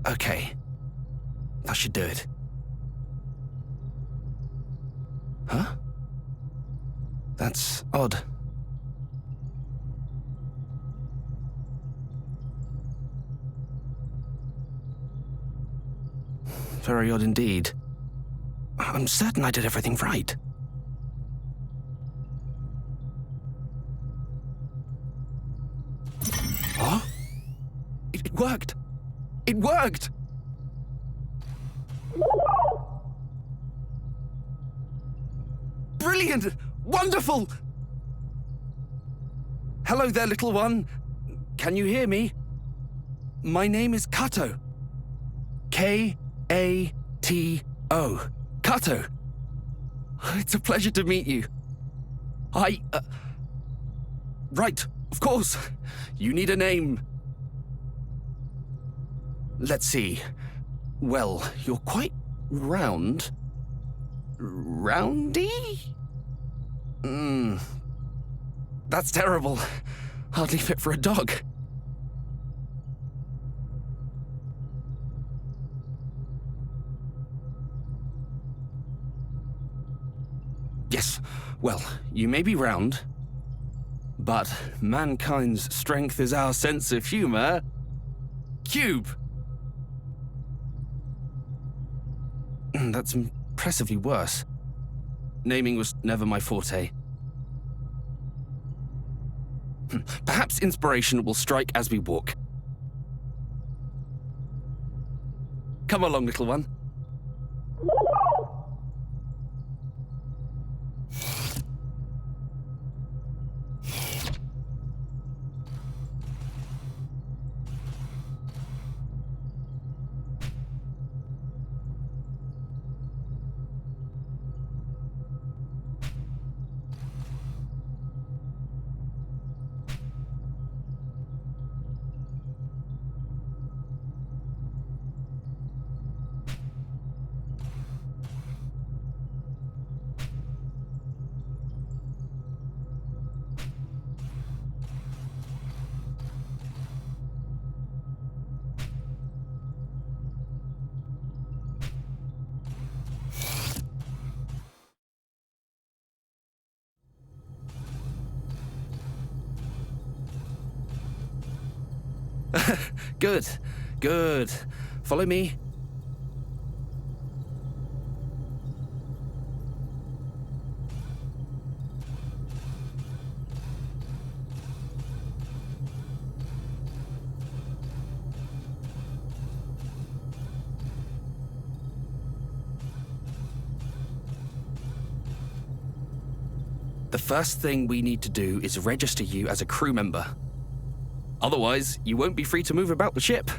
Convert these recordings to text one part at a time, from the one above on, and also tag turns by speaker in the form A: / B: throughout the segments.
A: Okay. That should do it. Huh? That's odd. Very odd indeed. I'm certain I did everything right. Huh? It worked! It worked! Brilliant! Wonderful! Hello there, little one. Can you hear me? My name is Kato. K-A-T-O. Kato. It's a pleasure to meet you. Right, of course. You need a name. Let's see. Well, you're quite round. Roundy? That's terrible. Hardly fit for a dog. Yes, well, you may be round, but mankind's strength is our sense of humor. Cube! That's impressively worse. Naming was never my forte. Perhaps inspiration will strike as we walk. Come along, little one. Good, good. Follow me. The first thing we need to do is register you as a crew member. Otherwise, you won't be free to move about the ship.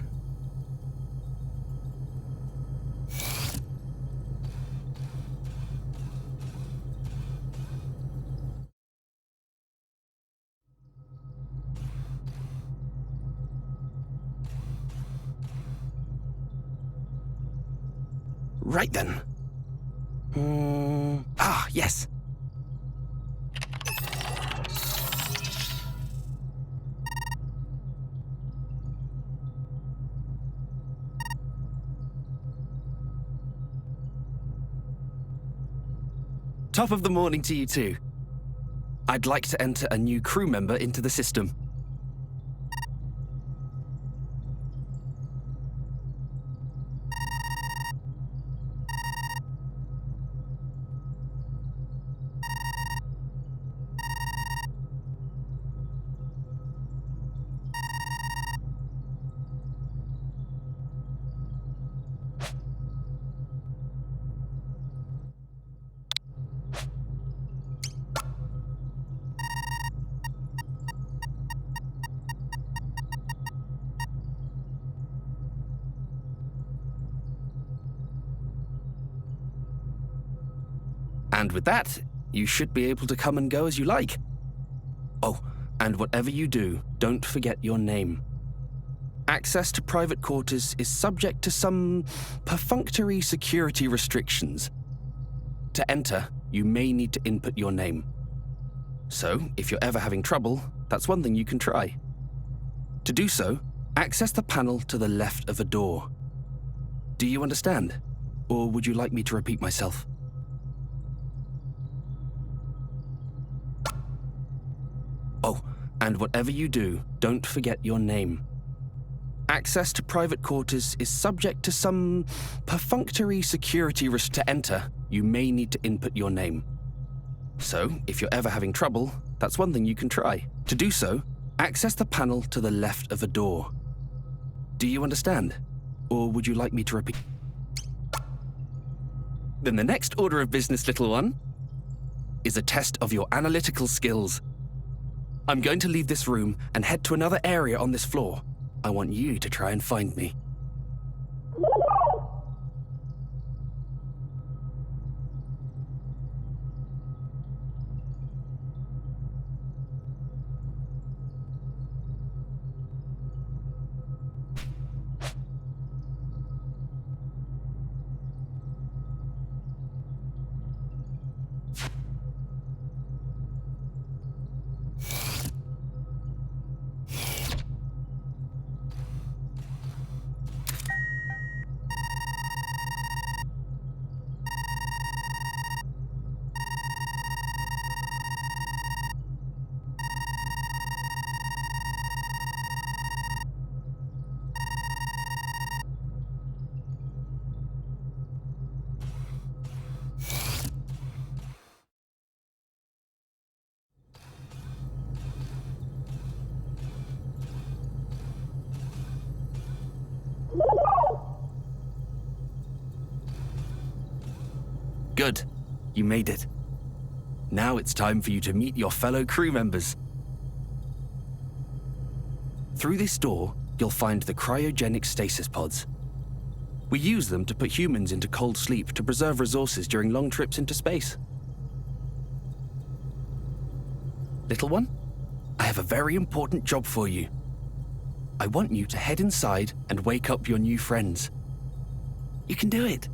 A: Right then. Yes. Top of the morning to you too. I'd like to enter a new crew member into the system. And with that, you should be able to come and go as you like. Oh, and whatever you do, don't forget your name. Access to private quarters is subject to some perfunctory security restrictions. To enter, you may need to input your name. So, if you're ever having trouble, that's one thing you can try. To do so, access the panel to the left of a door. Do you understand? Or would you like me to repeat myself? Oh, and whatever you do, don't forget your name. Access to private quarters is subject to some perfunctory security risk. To enter, you may need to input your name. So, if you're ever having trouble, that's one thing you can try. To do so, access the panel to the left of a door. Do you understand? Or would you like me to repeat? Then the next order of business, little one, is a test of your analytical skills. I'm going to leave this room and head to another area on this floor. I want you to try and find me. Good. You made it. Now it's time for you to meet your fellow crew members. Through this door, you'll find the cryogenic stasis pods. We use them to put humans into cold sleep to preserve resources during long trips into space. Little one, I have a very important job for you. I want you to head inside and wake up your new friends. You can do it.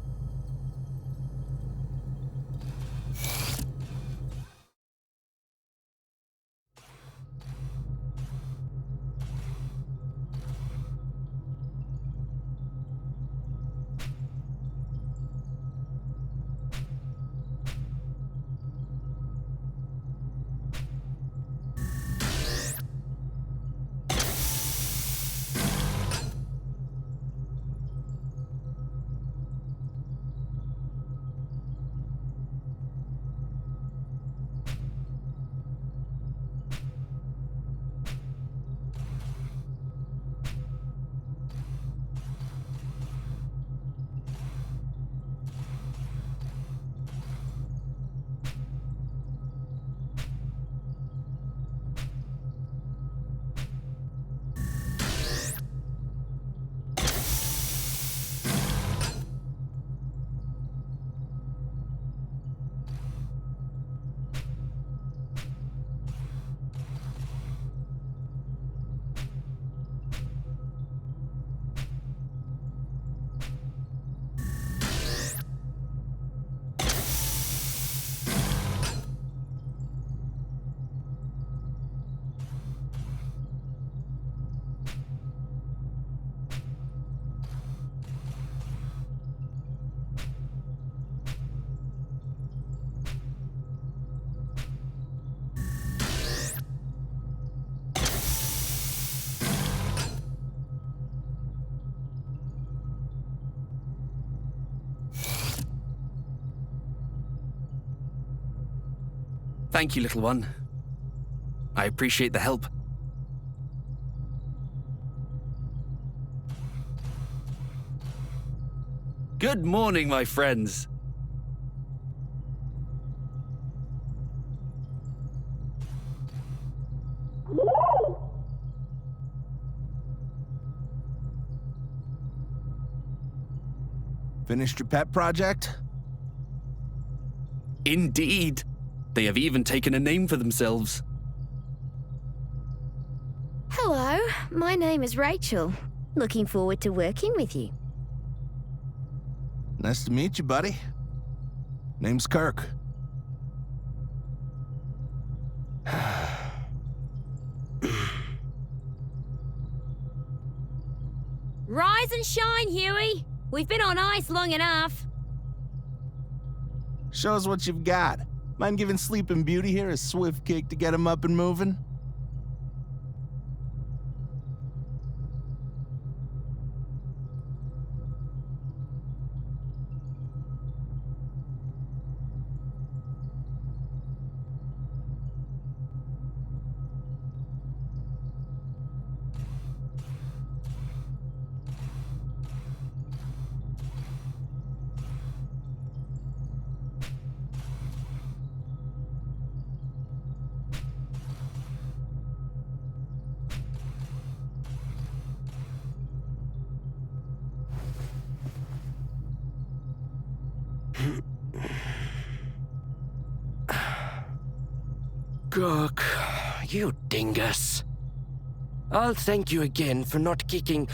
A: Thank you, little one. I appreciate the help. Good morning, my friends.
B: Finished your pet project?
A: Indeed. They have even taken a name for themselves.
C: Hello, my name is Rachel. Looking forward to working with you.
B: Nice to meet you, buddy. Name's Kirk.
D: Rise and shine, Huey. We've been on ice long enough.
B: Show us what you've got. Mind giving Sleeping Beauty here a swift kick to get him up and moving?
E: Gawk, you dingus. I'll thank you again for not kicking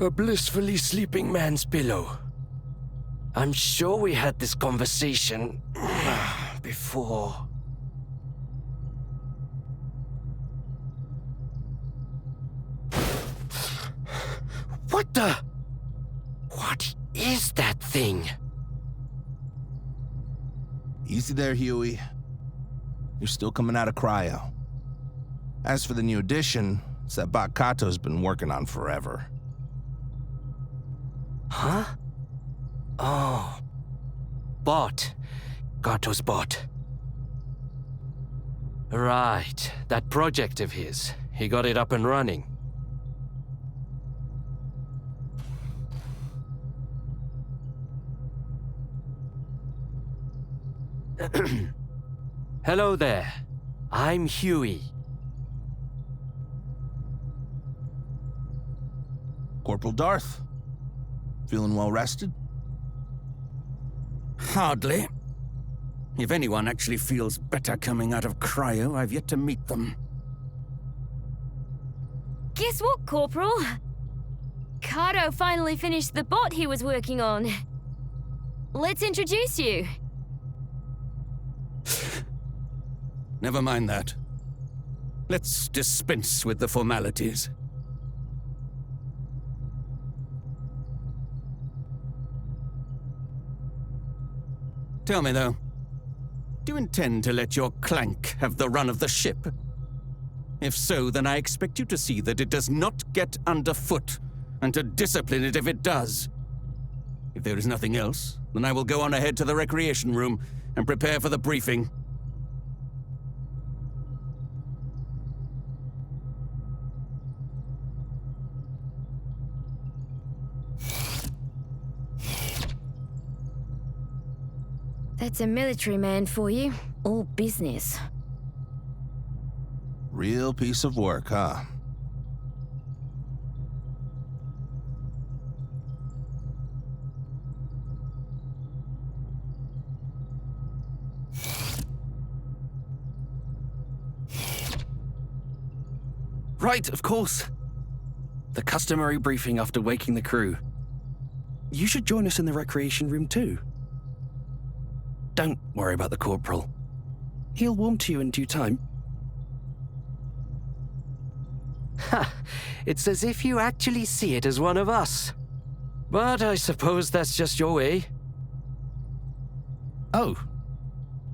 E: a blissfully sleeping man's pillow. I'm sure we had this conversation before. What the? What is that thing?
B: Easy there, Huey. You're still coming out of cryo. As for the new edition, it's that bot Kato's been working on forever.
E: Huh? Oh. Bot. Kato's bot. Right. That project of his. He got it up and running. Hello there. I'm Huey.
B: Corporal Darth. Feeling well rested?
F: Hardly. If anyone actually feels better coming out of cryo, I've yet to meet them.
D: Guess what, Corporal? Kato finally finished the bot he was working on. Let's introduce you.
F: Never mind that. Let's dispense with the formalities. Tell me, though, do you intend to let your clank have the run of the ship? If so, then I expect you to see that it does not get underfoot, and to discipline it if it does. If there is nothing else, then I will go on ahead to the recreation room and prepare for the briefing.
C: That's a military man for you. All business.
B: Real piece of work, huh?
A: Right, of course. The customary briefing after waking the crew. You should join us in the recreation room too. Don't worry about the corporal. He'll warm to you in due time.
E: Ha! It's as if you actually see it as one of us. But I suppose that's just your way.
A: Oh,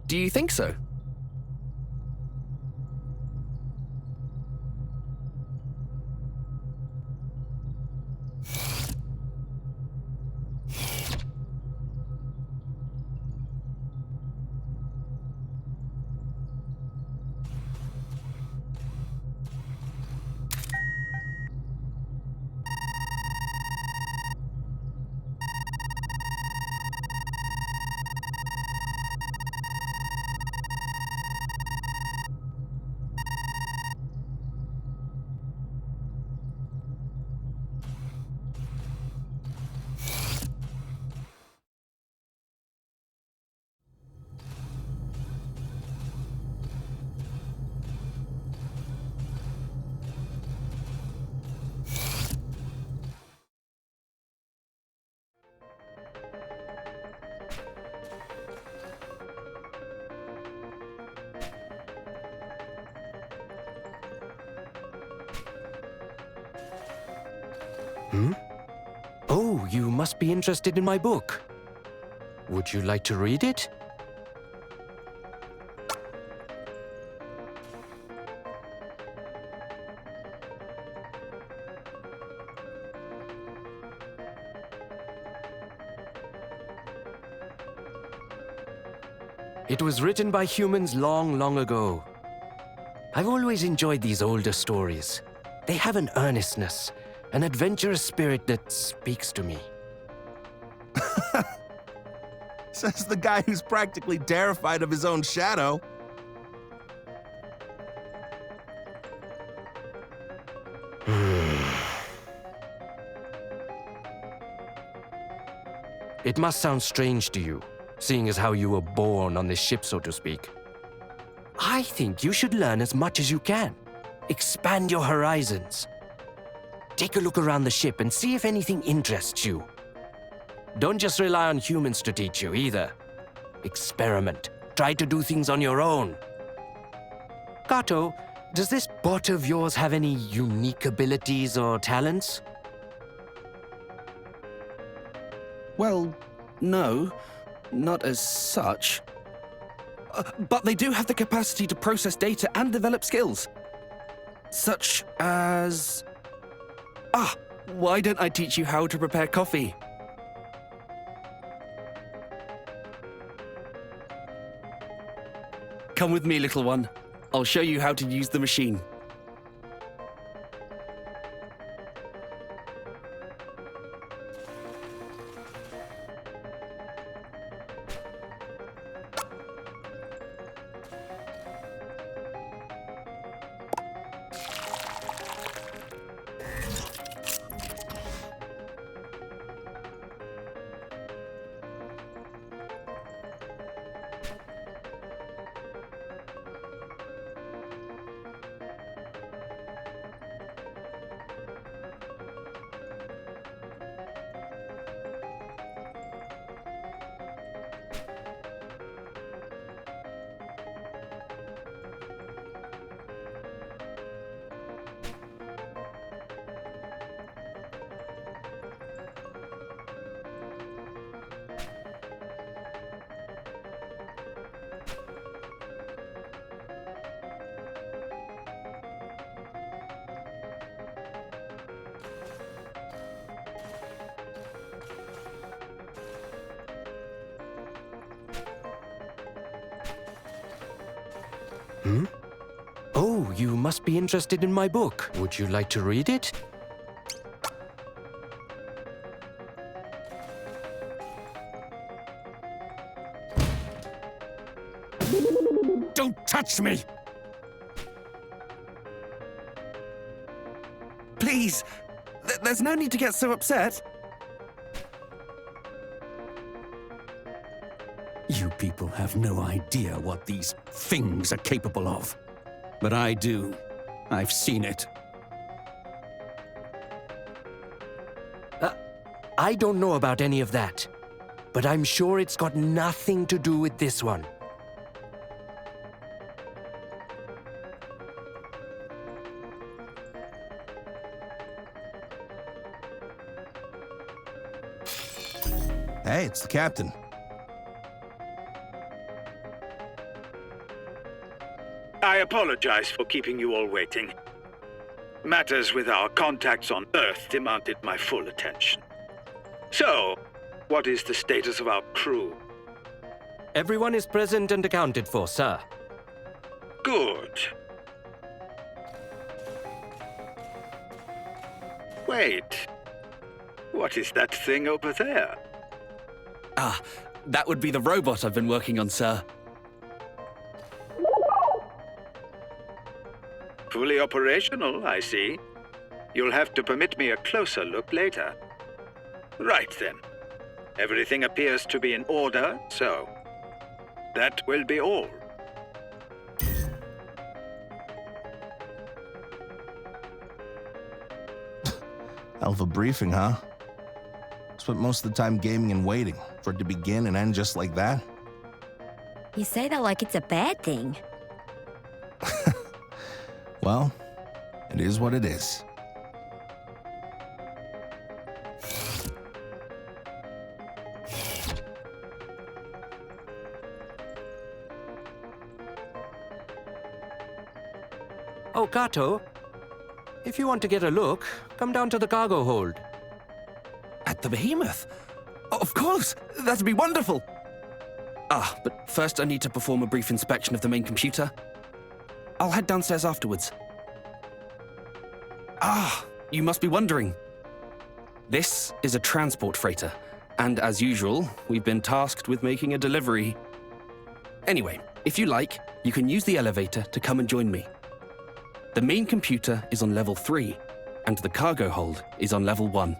A: do you think so?
E: you must be interested in my book. Would you like to read it? It was written by humans long, long ago. I've always enjoyed these older stories. They have an earnestness, an adventurous spirit that speaks to me.
B: Says the guy who's practically terrified of his own shadow.
E: It must sound strange to you, seeing as how you were born on this ship, so to speak. I think you should learn as much as you can. Expand your horizons. Take a look around the ship and see if anything interests you. Don't just rely on humans to teach you either. Experiment. Try to do things on your own. Kato, does this bot of yours have any unique abilities or talents?
A: Well, no, not as such. But they do have the capacity to process data and develop skills. Such as... why don't I teach you how to prepare coffee? Come with me, little one. I'll show you how to use the machine.
E: Oh, you must be interested in my book. Would you like to read it?
F: Don't touch me!
A: Please, there's no need to get so upset.
F: You people have no idea what these things are capable of. But I do. I've seen it.
E: I don't know about any of that, but I'm sure it's got nothing to do with this one.
B: Hey, it's the captain.
G: I apologize for keeping you all waiting. Matters with our contacts on Earth demanded my full attention. So, what is the status of our crew?
E: Everyone is present and accounted for, sir.
G: Good. Wait. What is that thing over there?
A: That would be the robot I've been working on, sir.
G: Fully operational, I see. You'll have to permit me a closer look later. Right then. Everything appears to be in order, so that will be all.
B: Hell of a briefing, huh? Spent most of the time gaming and waiting for it to begin and end just like that.
C: You say that like it's a bad thing.
B: Well, it is what it is.
E: Oh, Kato, if you want to get a look, come down to the cargo hold.
A: At the Behemoth? Of course! That'd be wonderful! Ah, but first I need to perform a brief inspection of the main computer. I'll head downstairs afterwards. Ah, you must be wondering. This is a transport freighter, and as usual, we've been tasked with making a delivery. Anyway, if you like, you can use the elevator to come and join me. The main computer is on level 3, and the cargo hold is on level 1.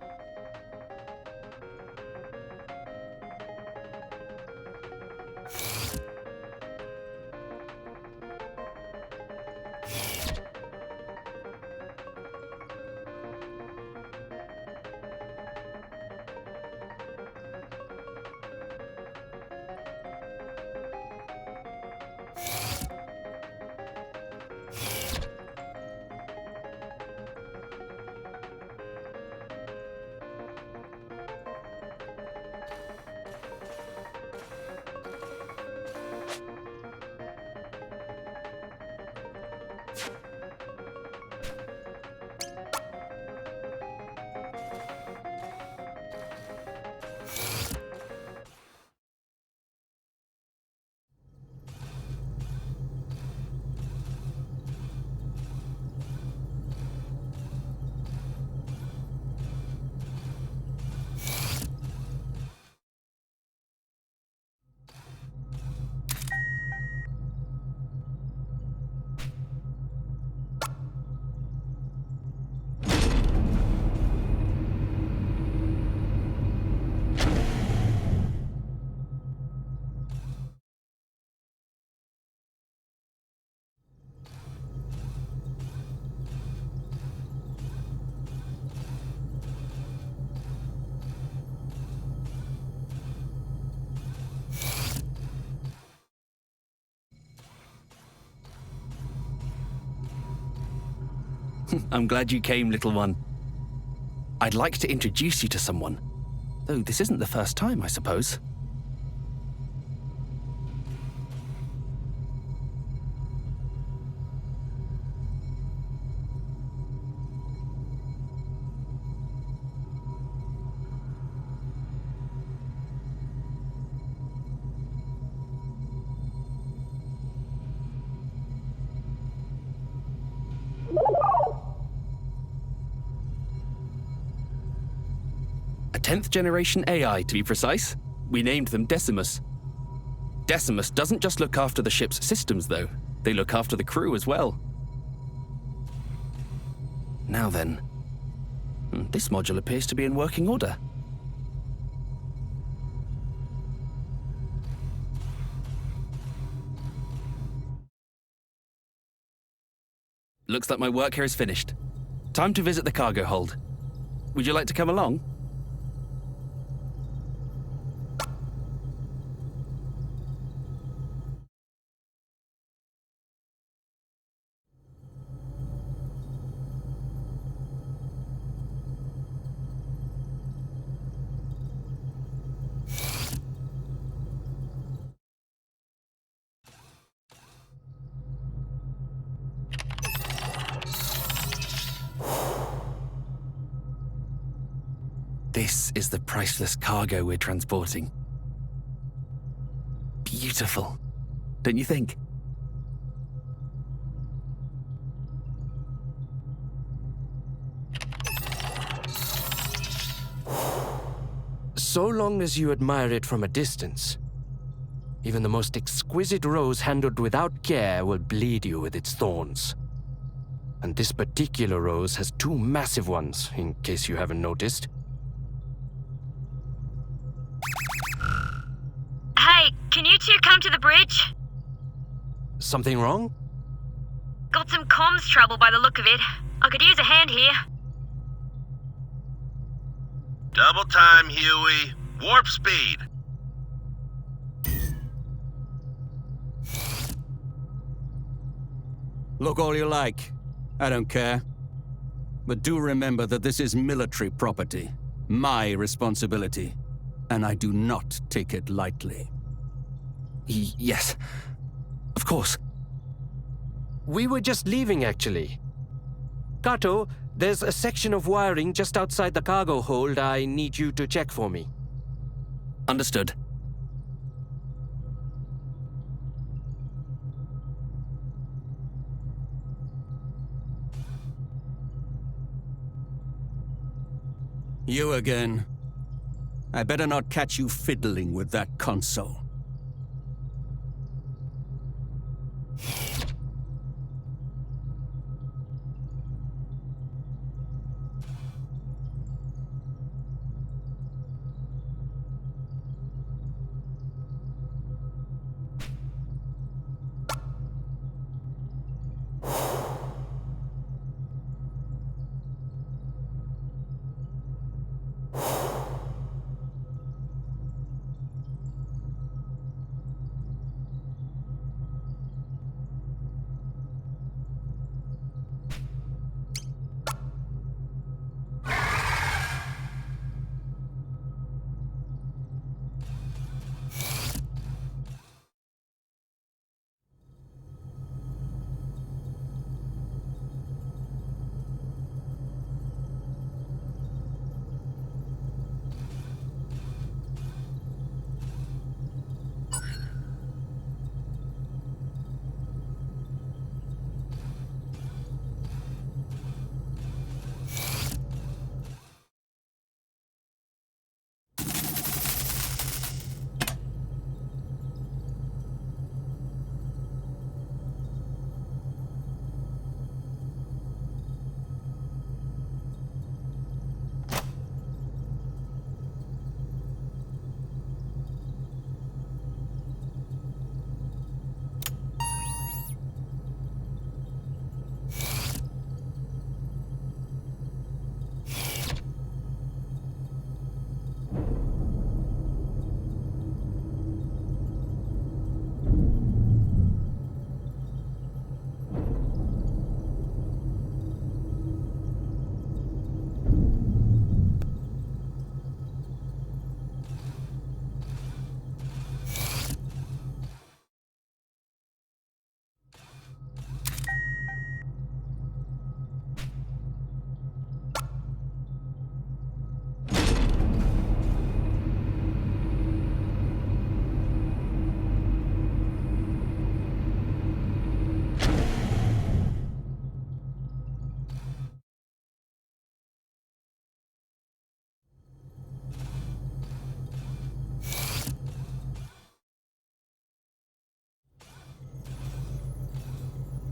A: I'm glad you came, little one. I'd like to introduce you to someone, though this isn't the first time, I suppose. A 10th generation AI, to be precise. We named them Decimus. Decimus doesn't just look after the ship's systems, though. They look after the crew as well. Now then, this module appears to be in working order. Looks like my work here is finished. Time to visit the cargo hold. Would you like to come along? This is the priceless cargo we're transporting. Beautiful, don't you think?
E: So long as you admire it from a distance, even the most exquisite rose handled without care will bleed you with its thorns. And this particular rose has two massive ones, in case you haven't noticed.
D: Hey, can you two come to the bridge?
E: Something wrong?
D: Got some comms trouble by the look of it. I could use a hand here.
B: Double time, Huey. Warp speed.
F: Look all you like. I don't care. But do remember that this is military property. My responsibility. And I do not take it lightly.
A: Yes, of course.
E: We were just leaving, actually. Kato, there's a section of wiring just outside the cargo hold I need you to check for me.
A: Understood.
F: You again. I better not catch you fiddling with that console.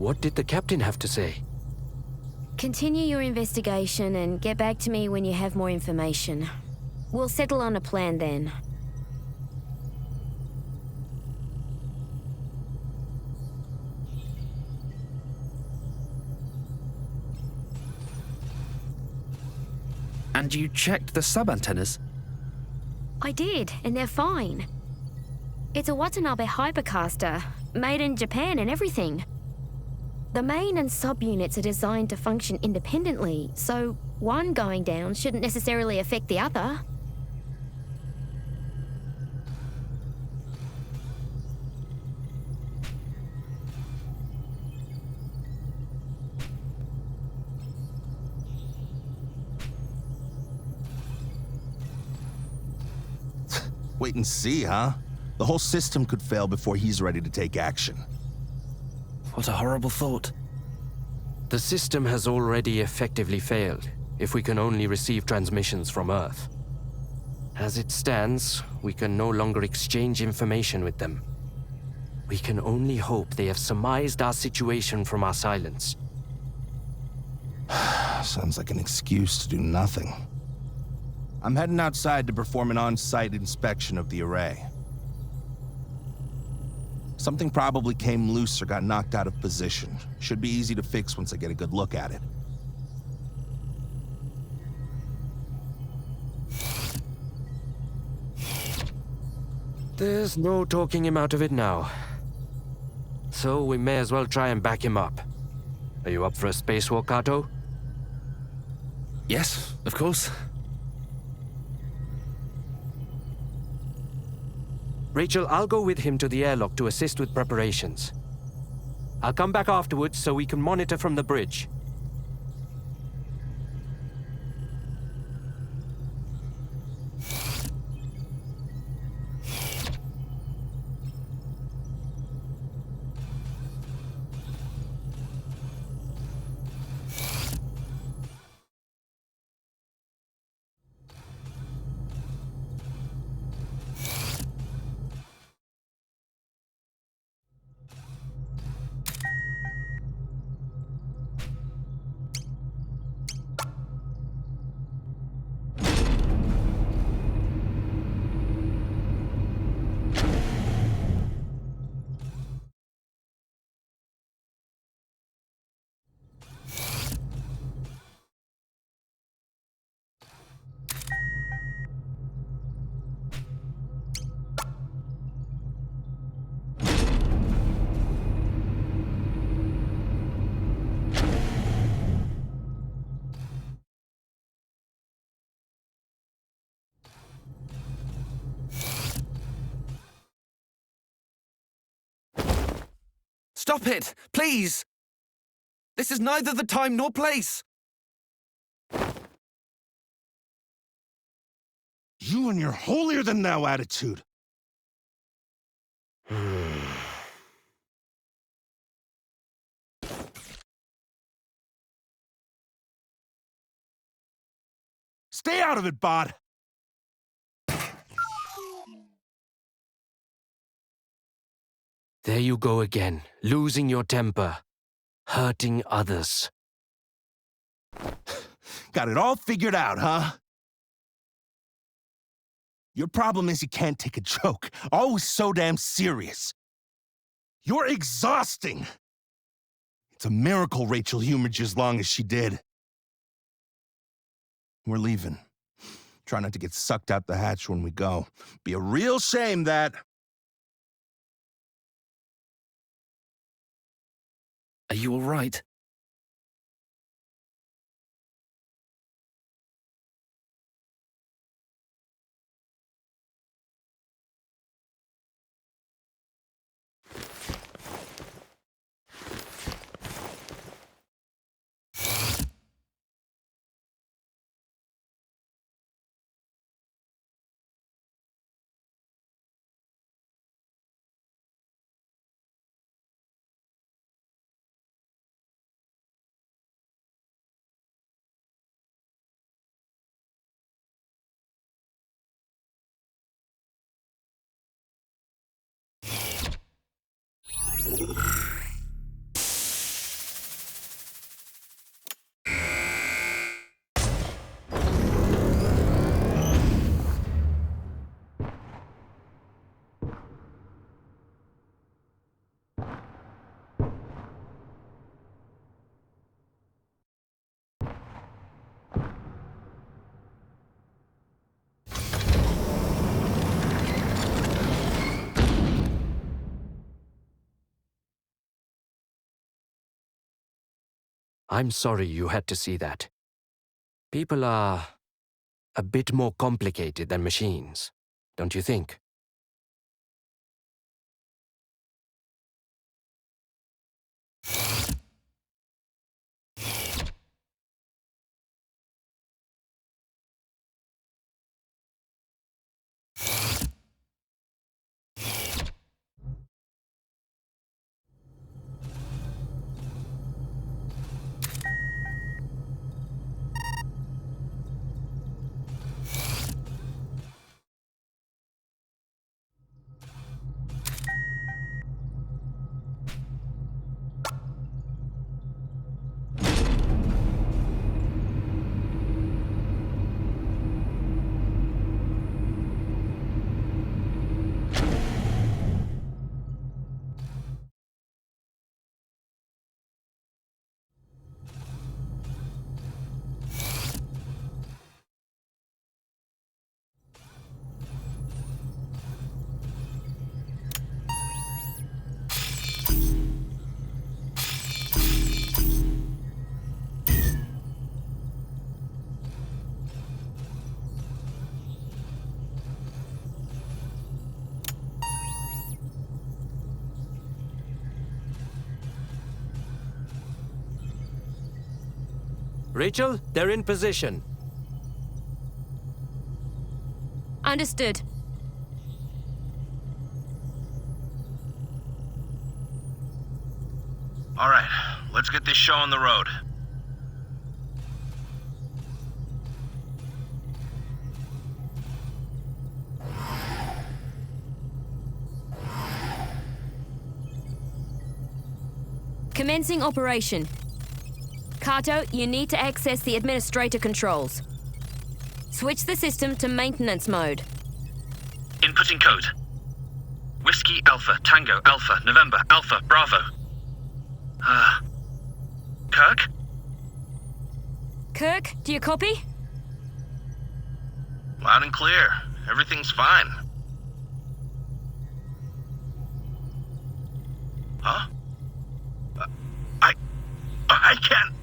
E: What did the captain have to say?
D: Continue your investigation and get back to me when you have more information. We'll settle on a plan then.
A: And you checked the sub-antennas?
D: I did, and they're fine. It's a Watanabe hypercaster, made in Japan and everything. The main and sub-units are designed to function independently, so one going down shouldn't necessarily affect the other.
B: Wait and see, huh? The whole system could fail before he's ready to take action.
A: What a horrible thought.
E: The system has already effectively failed, if we can only receive transmissions from Earth. As it stands, we can no longer exchange information with them. We can only hope they have surmised our situation from our silence.
B: Sounds like an excuse to do nothing. I'm heading outside to perform an on-site inspection of the array. Something probably came loose or got knocked out of position. Should be easy to fix once I get a good look at it.
E: There's no talking him out of it now. So we may as well try and back him up. Are you up for a spacewalk, Kato?
A: Yes, of course.
E: Rachel, I'll go with him to the airlock to assist with preparations. I'll come back afterwards so we can monitor from the bridge.
A: Stop it, please! This is neither the time nor place!
B: You and your holier-than-thou attitude. Stay out of it, Bod!
E: There you go again, losing your temper, hurting others.
B: Got it all figured out, huh? Your problem is you can't take a joke. Always so damn serious. You're exhausting! It's a miracle Rachel humored you as long as she did. We're leaving. Try not to get sucked out the hatch when we go. Be a real shame that...
A: Are you all right?
E: I'm sorry you had to see that. People are a bit more complicated than machines, don't you think? Rachel, they're in position.
D: Understood.
H: All right, let's get this show on the road.
D: Commencing operation. Kato, you need to access the administrator controls. Switch the system to maintenance mode.
H: Inputting code. Whiskey Alpha Tango Alpha November Alpha Bravo. Kirk?
D: Kirk, do you copy?
H: Loud and clear. Everything's fine. Huh? I can't.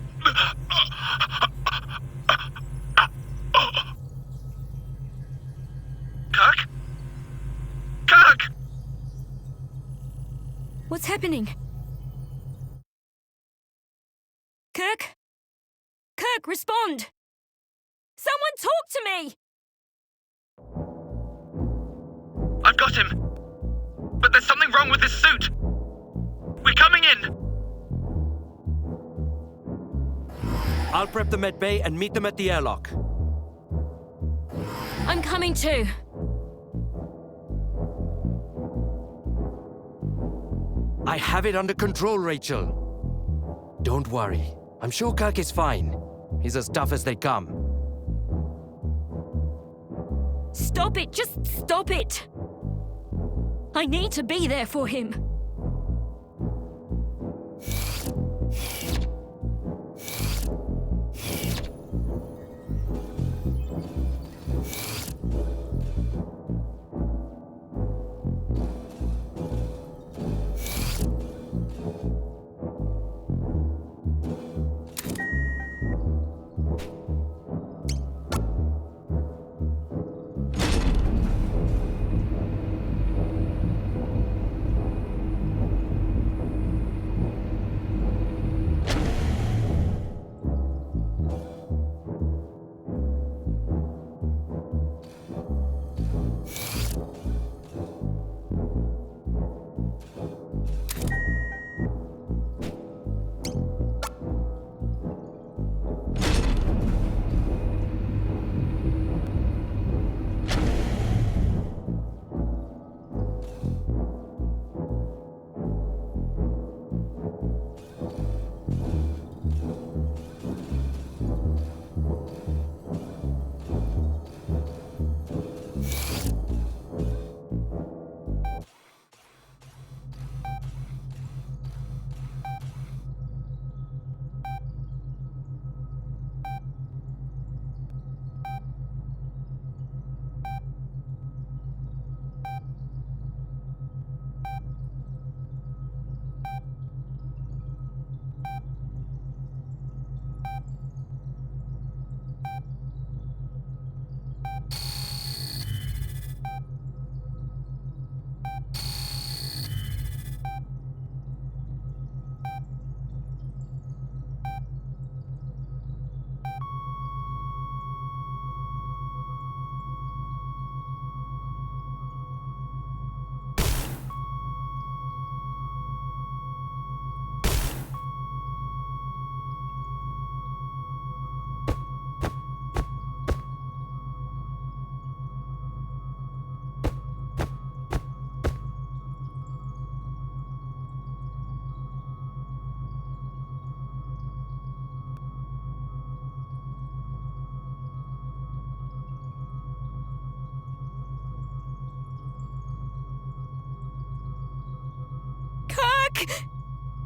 H: Kirk? Kirk!
D: What's happening? Kirk? Kirk, respond! Someone talk to me!
H: I've got him. But there's something wrong with this suit. We're coming in.
E: I'll prep them at bay and meet them at the airlock.
D: I'm coming too.
E: I have it under control, Rachel. Don't worry. I'm sure Kirk is fine. He's as tough as they come.
D: Stop it! Just stop it! I need to be there for him.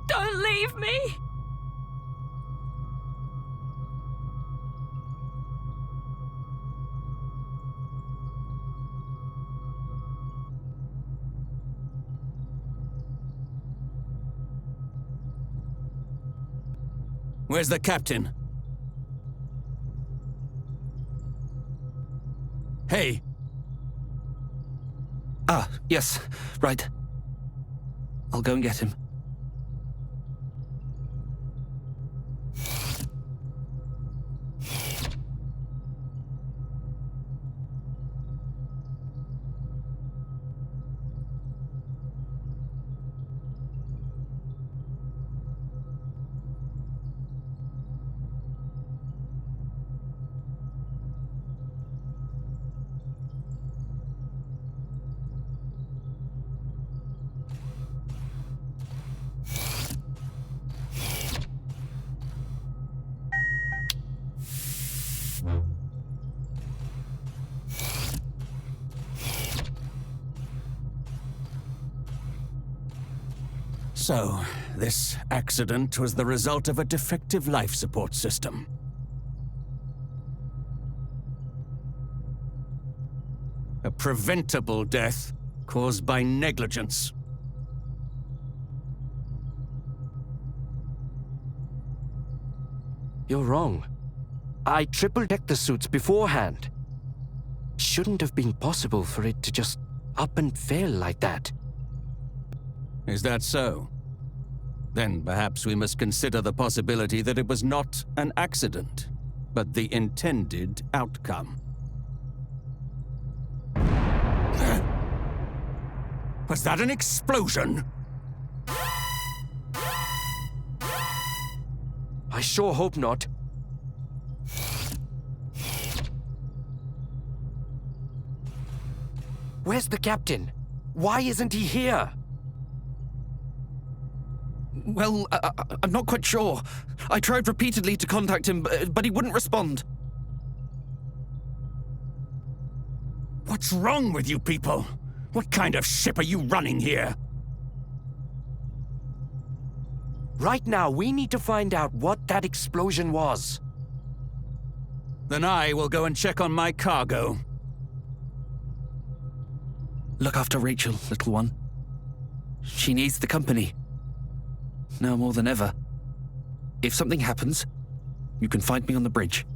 D: Don't leave me!
F: Where's the captain? Hey!
A: Ah, yes, right. I'll go and get him.
F: So, this accident was the result of a defective life support system. A preventable death caused by negligence.
E: You're wrong. I triple-checked the suits beforehand. Shouldn't have been possible for it to just up and fail like that.
F: Is that so? Then perhaps we must consider the possibility that it was not an accident, but the intended outcome. Was that an explosion?
E: I sure hope not. Where's the captain? Why isn't he here?
A: Well, I'm not quite sure. I tried repeatedly to contact him, but he wouldn't respond.
F: What's wrong with you people? What kind of ship are you running here?
E: Right now, we need to find out what that explosion was.
F: Then I will go and check on my cargo.
A: Look after Rachel, little one. She needs the company. Now more than ever. If something happens, you can find me on the bridge.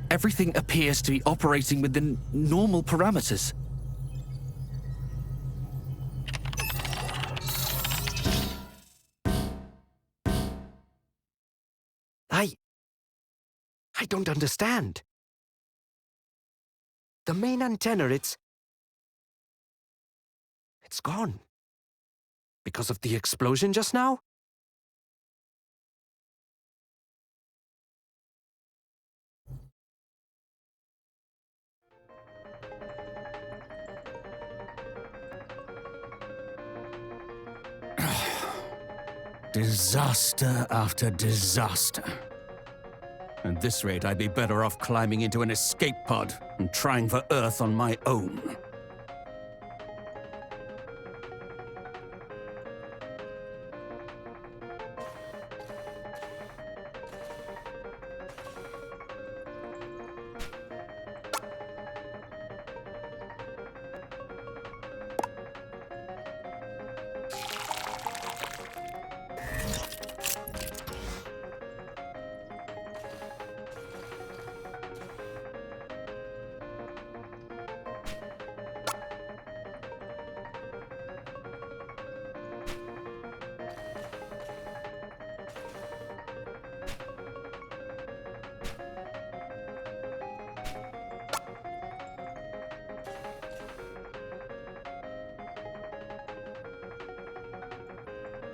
A: Everything appears to be operating within normal parameters.
E: I don't understand. The main antenna, it's gone. Because of the explosion just now?
F: Disaster after disaster. At this rate, I'd be better off climbing into an escape pod and trying for Earth on my own.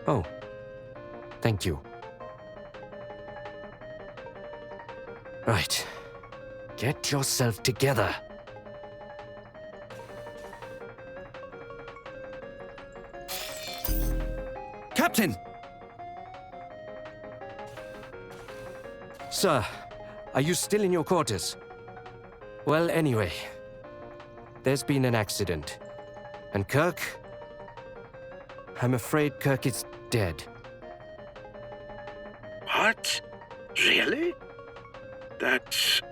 E: Oh, thank you. Right. Get yourself together.
A: Captain!
E: Sir, are you still in your quarters? Well, anyway, there's been an accident. And Kirk? I'm afraid Kirk is dead.
G: What? Really? That's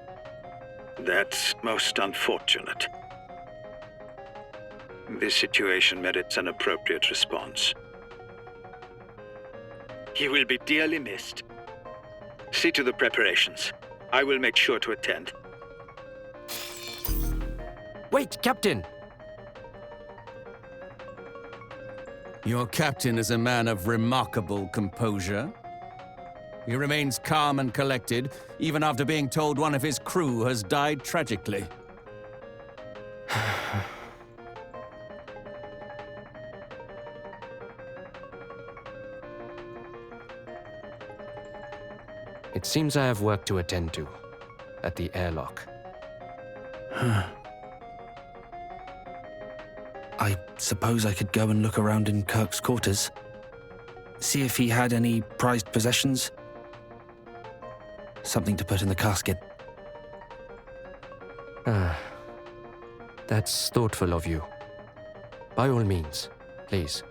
G: most unfortunate. This situation merits an appropriate response. He will be dearly missed. See to the preparations. I will make sure to attend.
E: Wait, Captain!
F: Your captain is a man of remarkable composure. He remains calm and collected, even after being told one of his crew has died tragically.
E: It seems I have work to attend to at the airlock.
A: I suppose I could go and look around in Kirk's quarters. See if he had any prized possessions. Something to put in the casket.
E: That's thoughtful of you. By all means, please.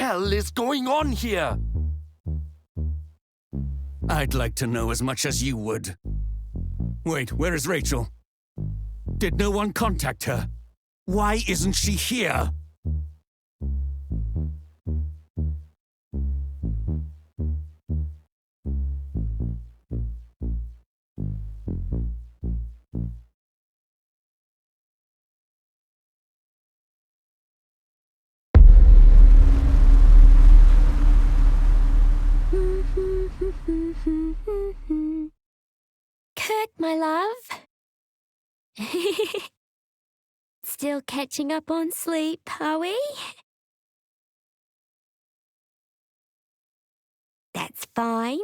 E: hell is going on here?
F: I'd like to know as much as you would. Wait, where is Rachel? Did no one contact her? Why isn't she here?
D: Kirk, my love. Still catching up on sleep, are we? That's fine.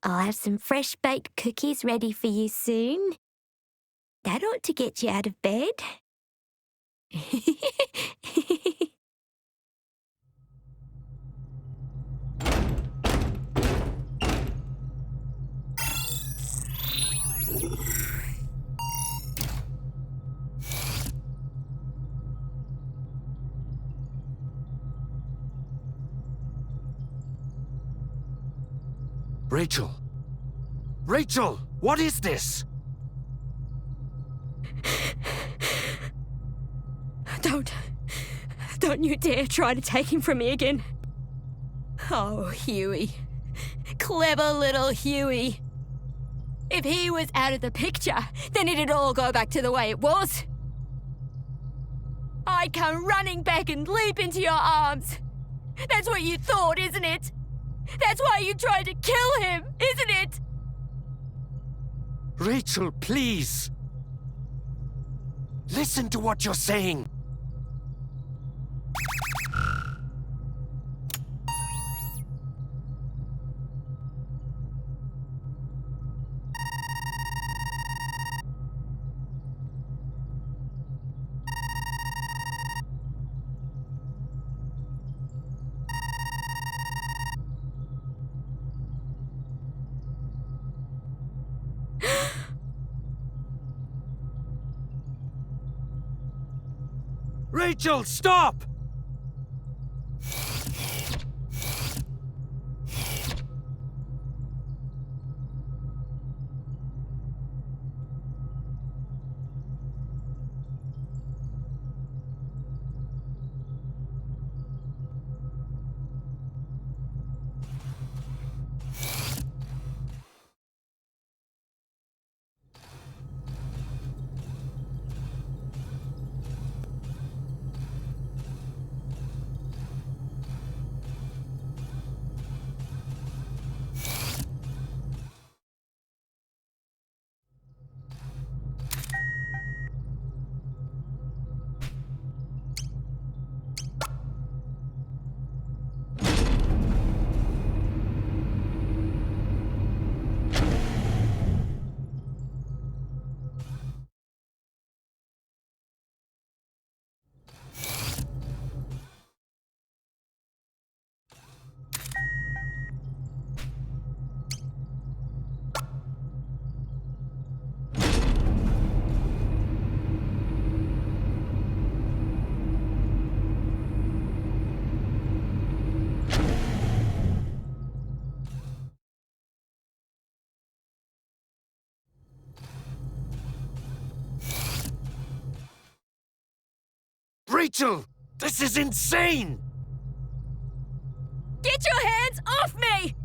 D: I'll have some fresh baked cookies ready for you soon. That ought to get you out of bed.
E: Rachel! Rachel! What is this?
D: Don't you dare try to take him from me again. Oh, Huey. Clever little Huey. If he was out of the picture, then it'd all go back to the way it was. I'd come running back and leap into your arms. That's what you thought, isn't it? That's why you tried to kill him, isn't it?
E: Rachel, please! Listen to what you're saying! Rachel, stop! Rachel! This is insane!
D: Get your hands off me!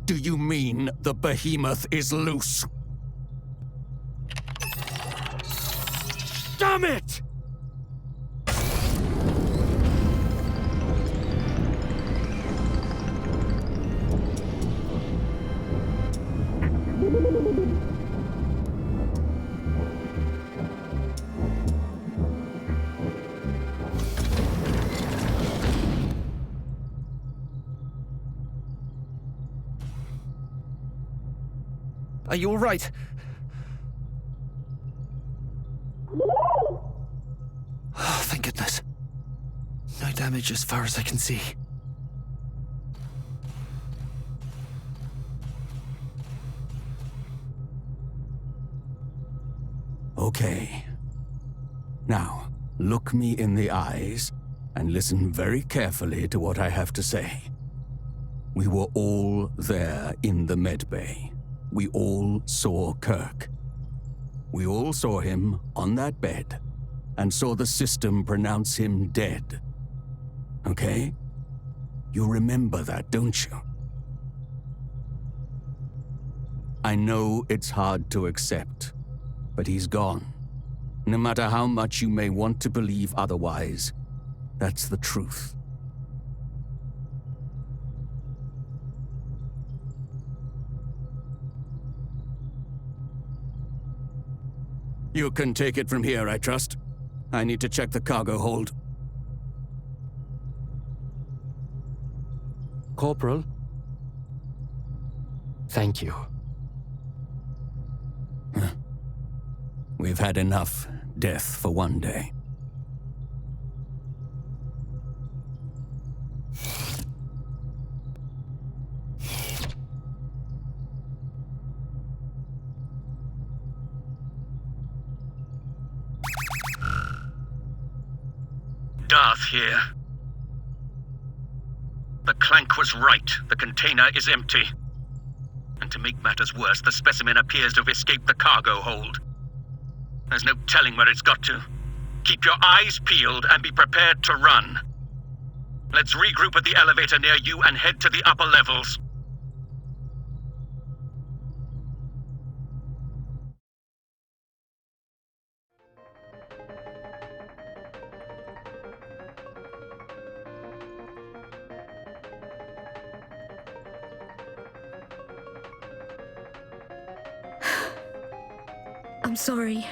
F: Do you mean the behemoth is loose?
E: Damn it!
A: Are you all right? Oh, thank goodness. No damage as far as I can see.
F: Okay. Now, look me in the eyes and listen very carefully to what I have to say. We were all there in the medbay. We all saw Kirk. We all saw him on that bed and saw the system pronounce him dead. Okay? You remember that, don't you? I know it's hard to accept, but he's gone. No matter how much you may want to believe otherwise, that's the truth. You can take it from here, I trust. I need to check the cargo hold.
E: Corporal? Thank you.
F: We've had enough death for one day.
H: Darth here. The Clank was right. The container is empty. And to make matters worse, the specimen appears to have escaped the cargo hold. There's no telling where it's got to. Keep your eyes peeled and be prepared to run. Let's regroup at the elevator near you and head to the upper levels.
D: I'm sorry.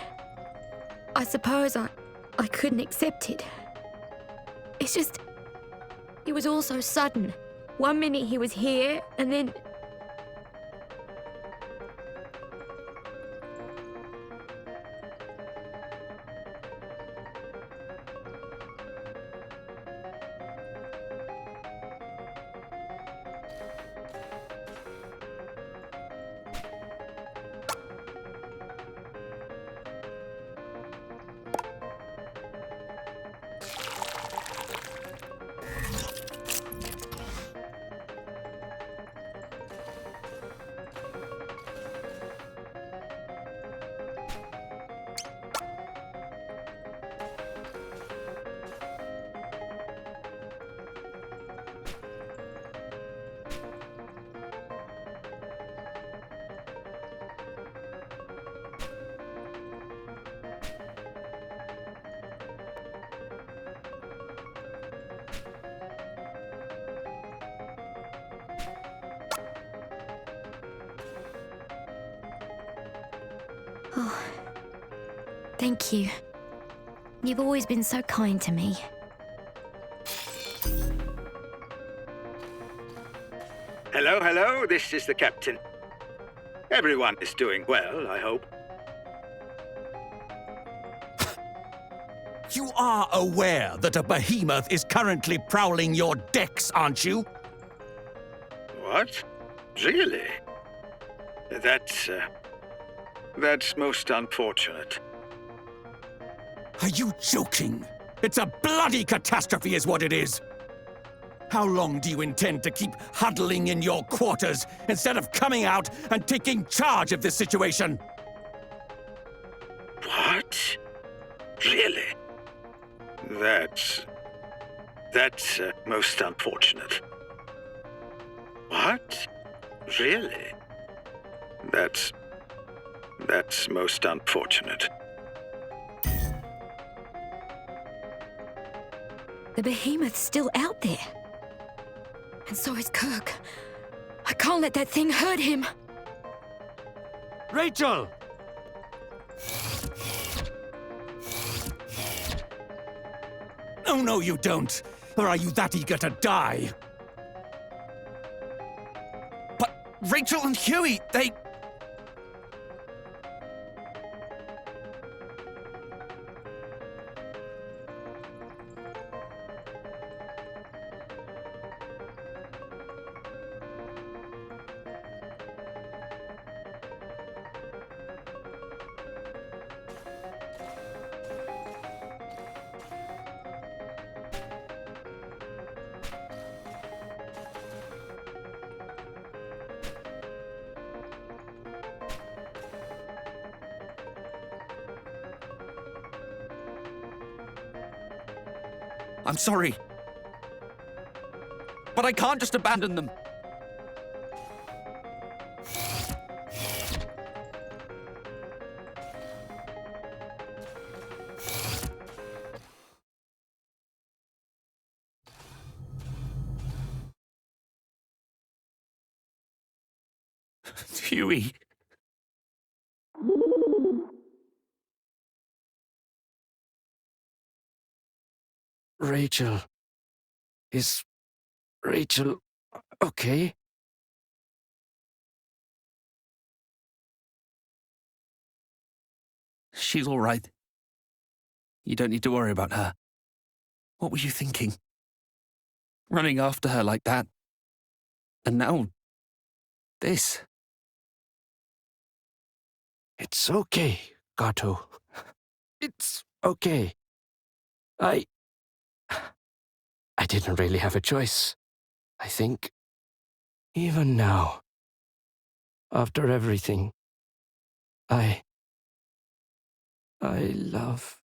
D: I suppose I couldn't accept it. It's just... it was all so sudden. One minute he was here, and then... Oh, thank you. You've always been so kind to me.
G: Hello, hello, this is the captain. Everyone is doing well, I hope.
F: You are aware that a behemoth is currently prowling your decks, aren't you?
G: What? Really? That's most unfortunate.
F: Are you joking? It's a bloody catastrophe is what it is. How long do you intend to keep huddling in your quarters instead of coming out and taking charge of this situation?
G: What? Really? That's most unfortunate. What? Really? That's most unfortunate.
D: The behemoth's still out there. And so is Kirk. I can't let that thing hurt him.
B: Rachel!
F: Oh, no, you don't. Or are you that eager to die?
A: But Rachel and Huey, they... I'm sorry. But I can't just abandon them. Huey.
E: Rachel. Is Rachel okay?
A: She's all right. You don't need to worry about her. What were you thinking? Running after her like that. And now, this.
E: It's okay, Gato. It's okay. I didn't really have a choice, I think. Even now, after everything, I love...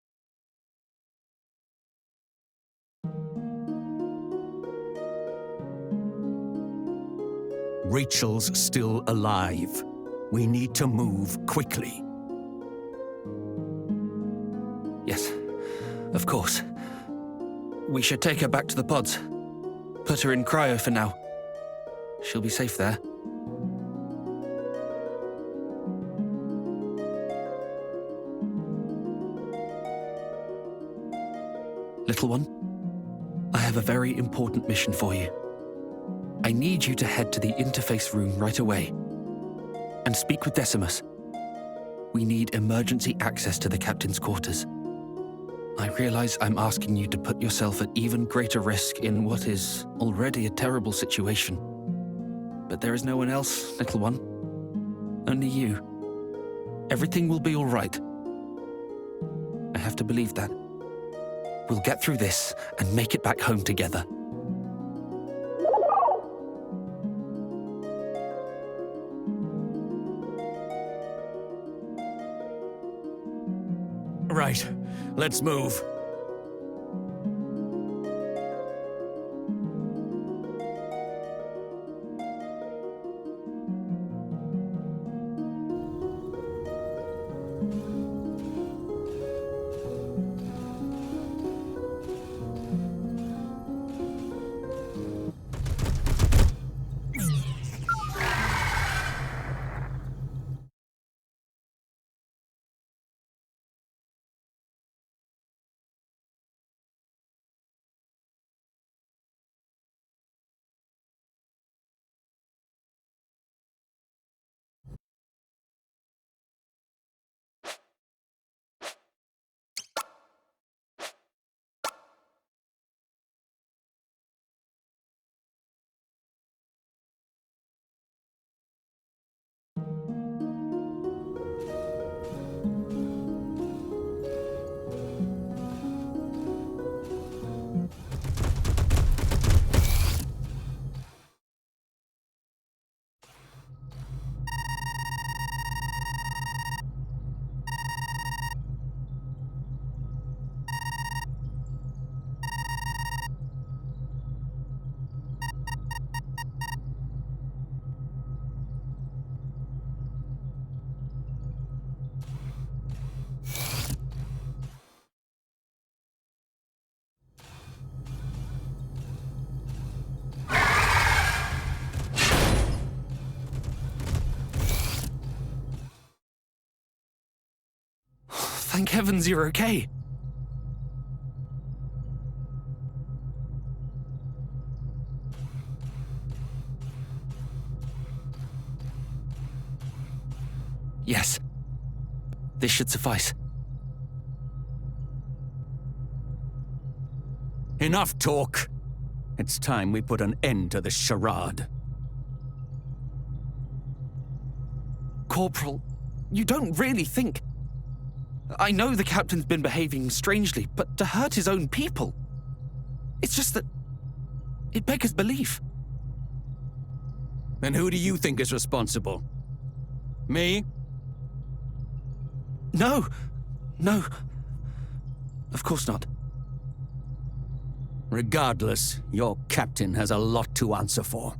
F: Rachel's still alive. We need to move quickly.
A: Yes, of course. We should take her back to the pods. Put her in cryo for now. She'll be safe there. Little one, I have a very important mission for you. I need you to head to the interface room right away and speak with Decimus. We need emergency access to the captain's quarters. I realize I'm asking you to put yourself at even greater risk in what is already a terrible situation. But there is no one else, little one. Only you. Everything will be all right. I have to believe that. We'll get through this and make it back home together.
F: Right, let's move.
A: Thank heavens you're okay. Yes. This should suffice.
F: Enough talk. It's time we put an end to this charade.
A: Corporal, you don't really think... I know the captain's been behaving strangely, but to hurt his own people... It's just that... it beggars belief.
F: Then who do you think is responsible? Me?
A: No. No. Of course not.
F: Regardless, your captain has a lot to answer for.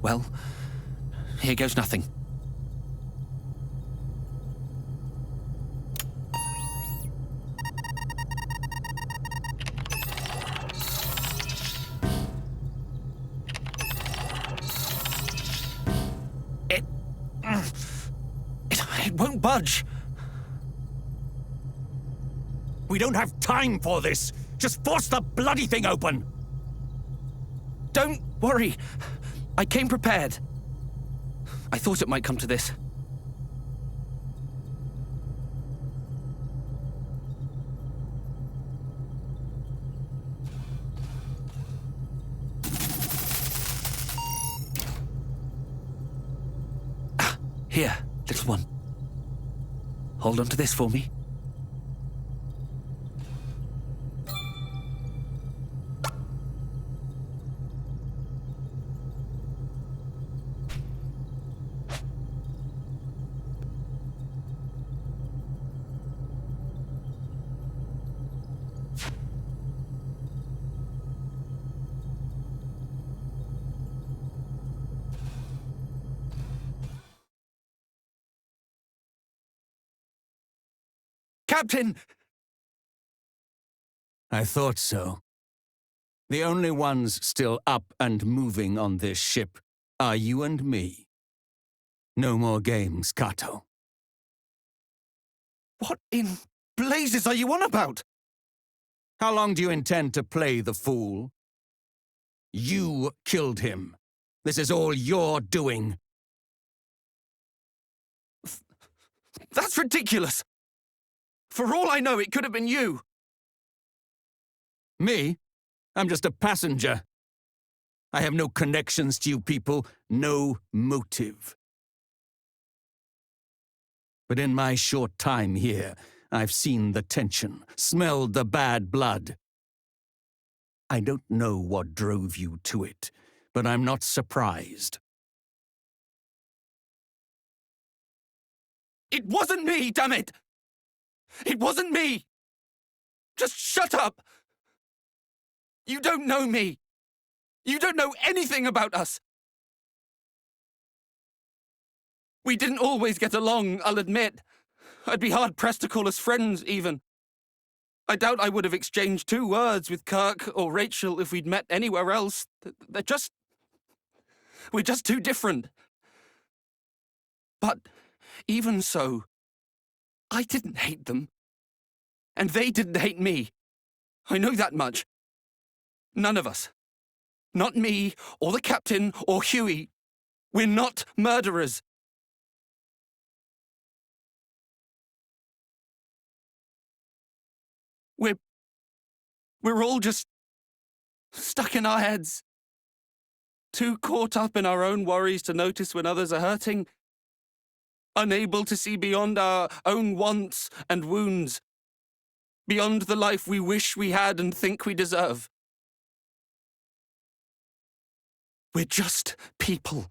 A: Well, here goes nothing. It won't budge.
F: We don't have time for this! Just force the bloody thing open!
A: Don't worry. I came prepared. I thought it might come to this. Here, little one. Hold on to this for me. Captain!
F: I thought so. The only ones still up and moving on this ship are you and me. No more games, Kato.
A: What in blazes are you on about?
F: How long do you intend to play the fool? You killed him. This is all your doing.
A: That's ridiculous! For all I know, it could have been you.
F: Me? I'm just a passenger. I have no connections to you people, no motive. But in my short time here, I've seen the tension, smelled the bad blood. I don't know what drove you to it, but I'm not surprised.
A: It wasn't me, damn it! It wasn't me! Just shut up! You don't know me! You don't know anything about us! We didn't always get along, I'll admit. I'd be hard-pressed to call us friends, even. I doubt I would have exchanged 2 words with Kirk or Rachel if we'd met anywhere else. We're just too different. But even so, I didn't hate them. And they didn't hate me. I know that much. None of us. Not me, or the captain, or Huey. We're not murderers. We're all just stuck in our heads. Too caught up in our own worries to notice when others are hurting. Unable to see beyond our own wants and wounds. Beyond the life we wish we had and think we deserve. We're just people.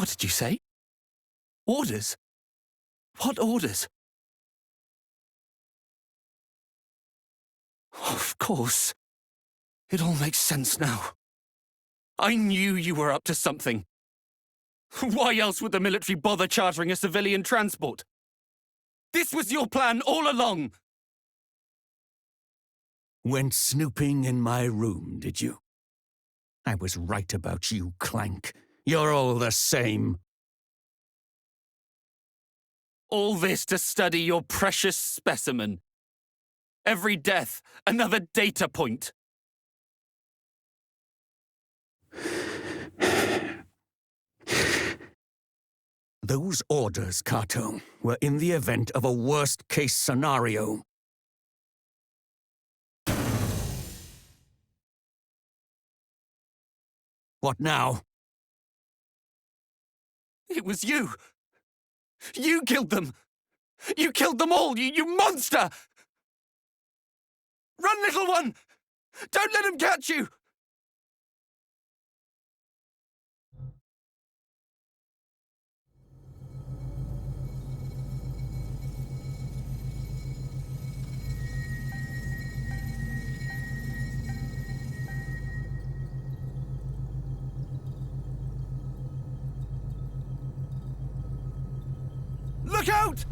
A: What did you say? Orders? What orders? Of course. It all makes sense now. I knew you were up to something. Why else would the military bother chartering a civilian transport? This was your plan all along!
F: Went snooping in my room, did you? I was right about you, Clank. You're all the same.
A: All this to study your precious specimen. Every death, another data point.
F: Those orders, Kato, were in the event of a worst-case scenario. What now?
A: It was you! You killed them! You killed them all, you monster! Run, little one! Don't let him catch you! Look out!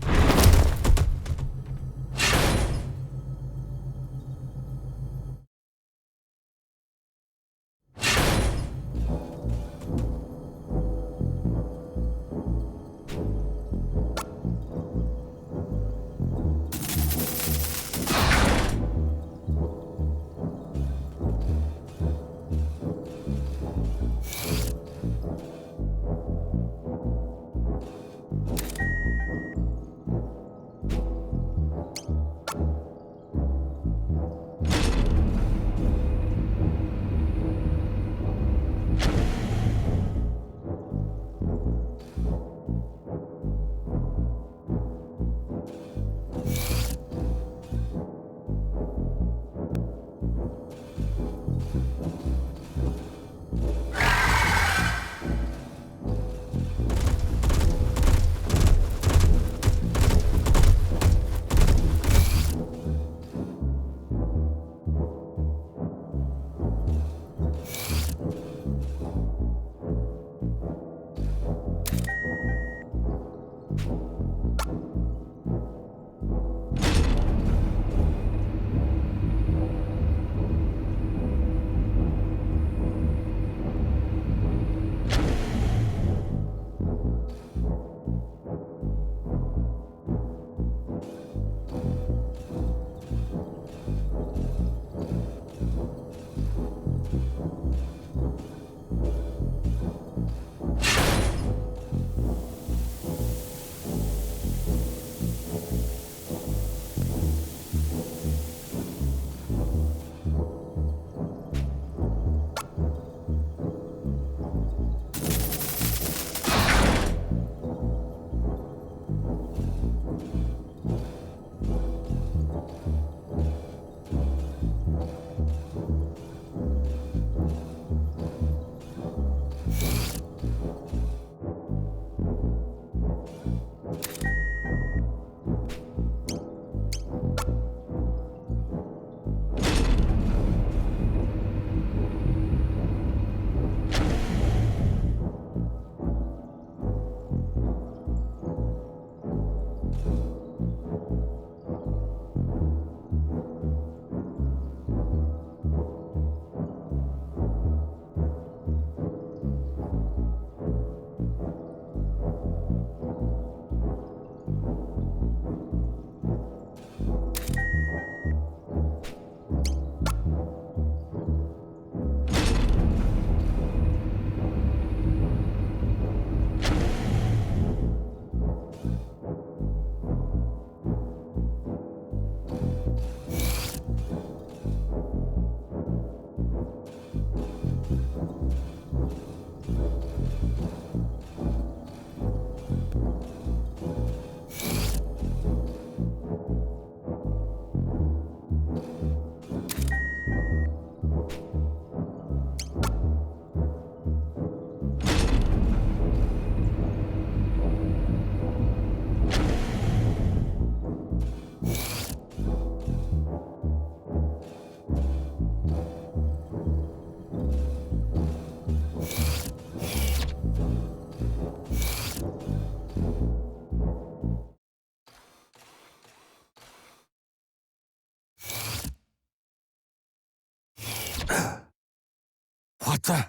F: What the?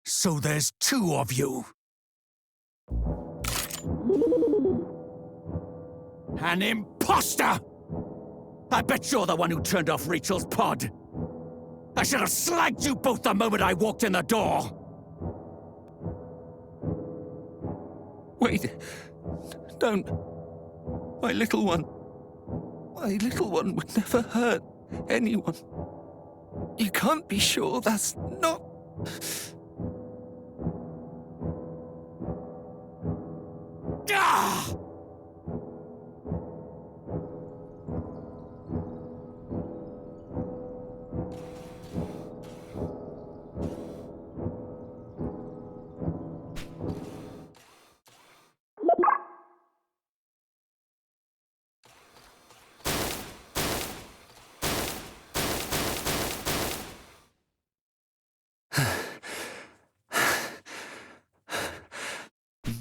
F: So there's two of you? An imposter! I bet you're the one who turned off Rachel's pod. I should have slagged you both the moment I walked in the door.
A: Wait. Don't. My little one. My little one would never hurt anyone. You can't be sure that's not...
F: Ah!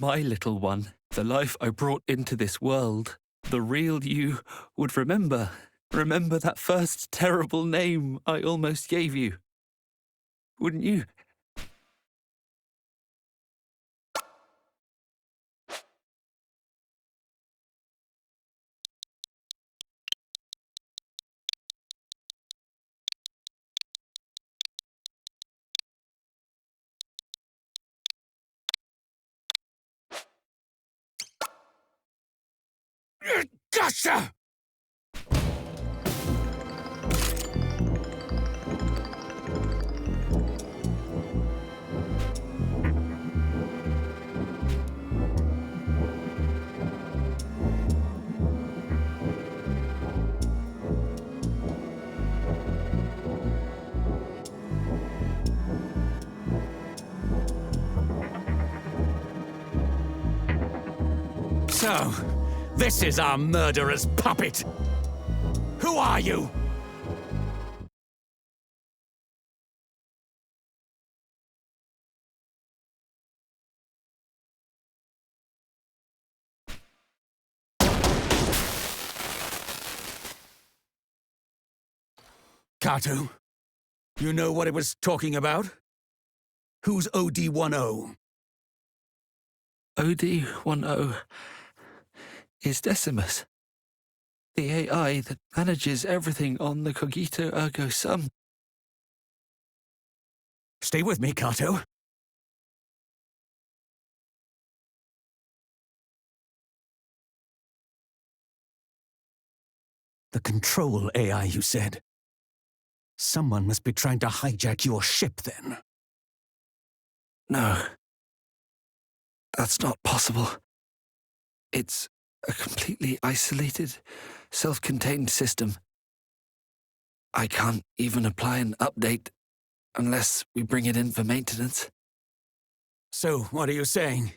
A: My little one, the life I brought into this world, the real you would remember. Remember that first terrible name I almost gave you. Wouldn't you?
F: Gotcha! So, this is our murderer's puppet. Who are you? Kato, you know what it was talking about? Who's OD10?
A: OD10 is Decimus, the AI that manages everything on the Cogito Ergo Sum.
F: Stay with me, Kato. The control AI, you said. Someone must be trying to hijack your ship, then.
A: No. That's not possible. It's a completely isolated, self-contained system. I can't even apply an update unless we bring it in for maintenance.
F: So, what are you saying?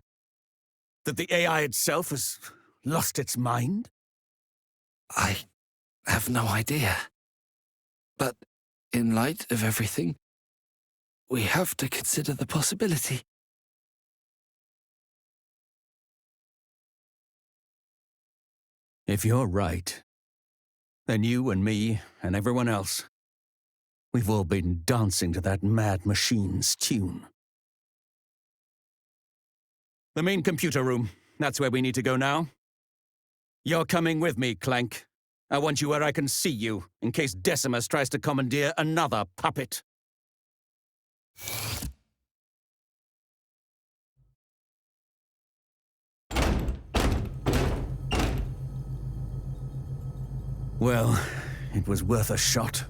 F: That the AI itself has lost its mind?
A: I have no idea. But in light of everything, we have to consider the possibility.
F: If you're right, then you and me and everyone else, we've all been dancing to that mad machine's tune. The main computer room. That's where we need to go now. You're coming with me, Clank. I want you where I can see you, in case Decimus tries to commandeer another puppet. Well, it was worth a shot.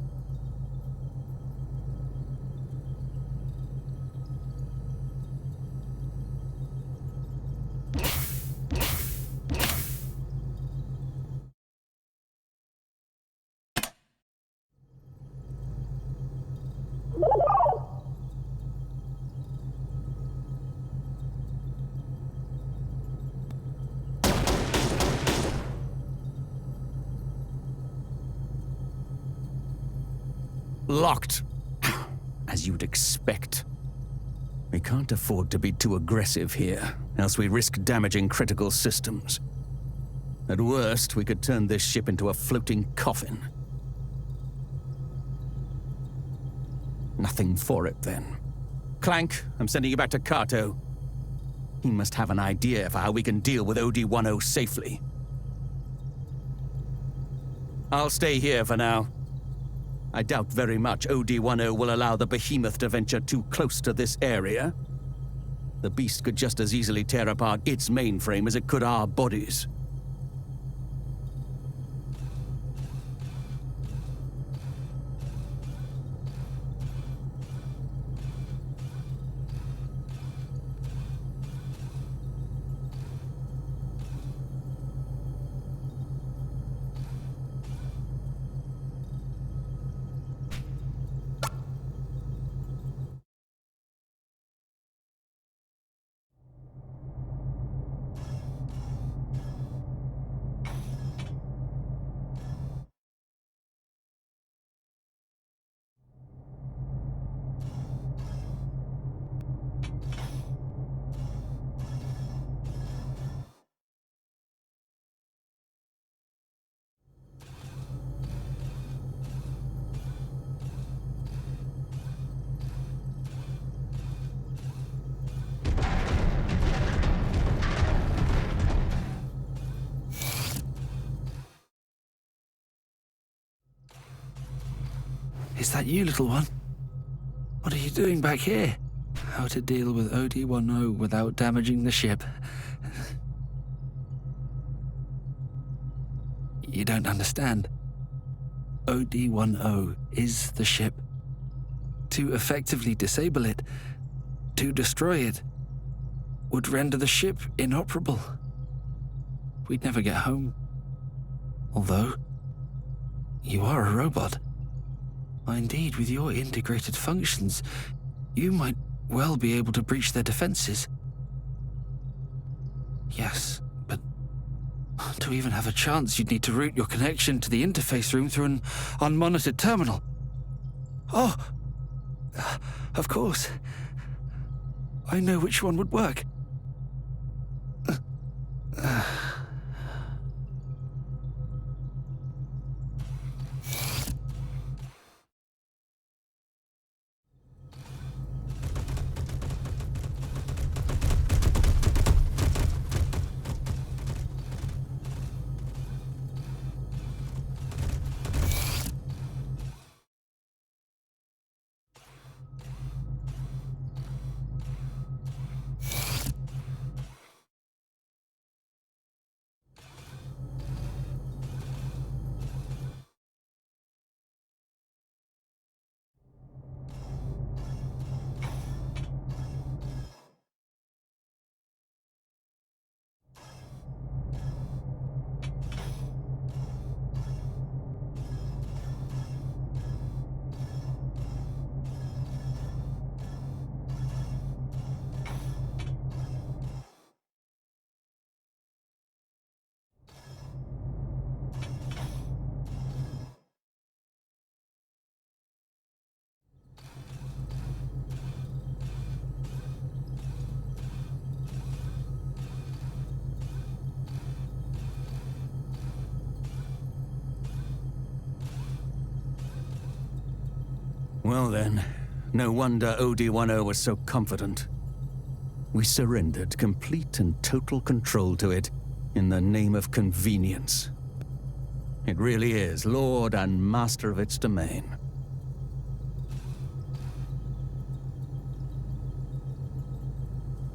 F: Locked. As you'd expect. We can't afford to be too aggressive here, else we risk damaging critical systems. At worst, we could turn this ship into a floating coffin. Nothing for it, then. Clank, I'm sending you back to Kato. He must have an idea for how we can deal with OD-10 safely. I'll stay here for now. I doubt very much OD-10 will allow the behemoth to venture too close to this area. The beast could just as easily tear apart its mainframe as it could our bodies.
A: Is that you, little one? What are you doing back here? How to deal with OD-10 without damaging the ship. You don't understand. OD-10 is the ship. To effectively disable it, to destroy it, would render the ship inoperable. We'd never get home. Although, you are a robot. Indeed, with your integrated functions, you might well be able to breach their defenses. Yes, but to even have a chance, you'd need to route your connection to the interface room through an unmonitored terminal. Oh, of course. I know which one would work.
F: Well then, no wonder OD-10 was so confident. We surrendered complete and total control to it in the name of convenience. It really is lord and master of its domain.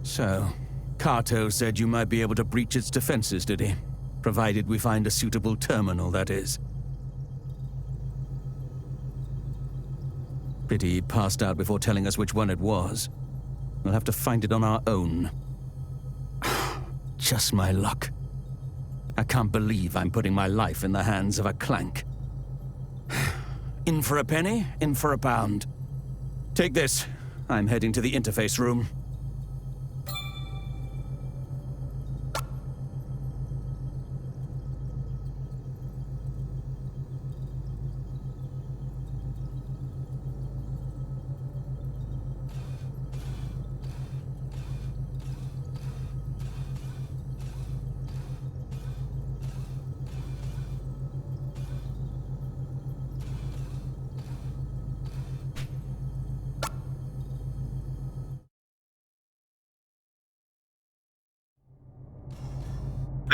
F: So, Kato said you might be able to breach its defenses, did he? Provided we find a suitable terminal, that is. Pity he passed out before telling us which one it was. We'll have to find it on our own. Just my luck. I can't believe I'm putting my life in the hands of a clank. In for a penny, in for a pound. Take this. I'm heading to the interface room.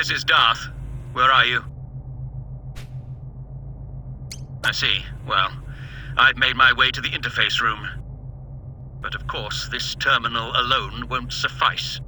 H: This is Darth. Where are you? I see. Well, I've made my way to the interface room. But of course, this terminal alone won't suffice.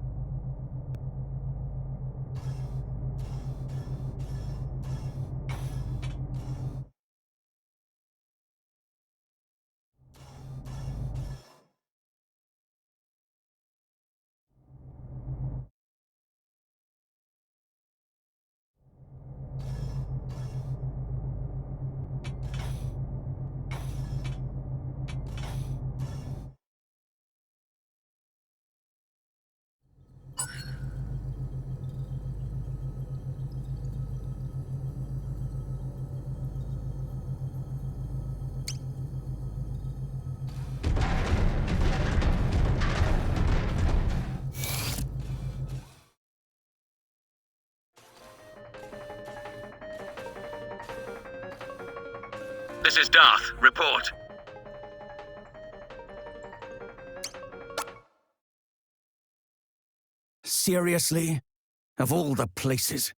H: This is Darth. Report.
F: Seriously? Of all the places.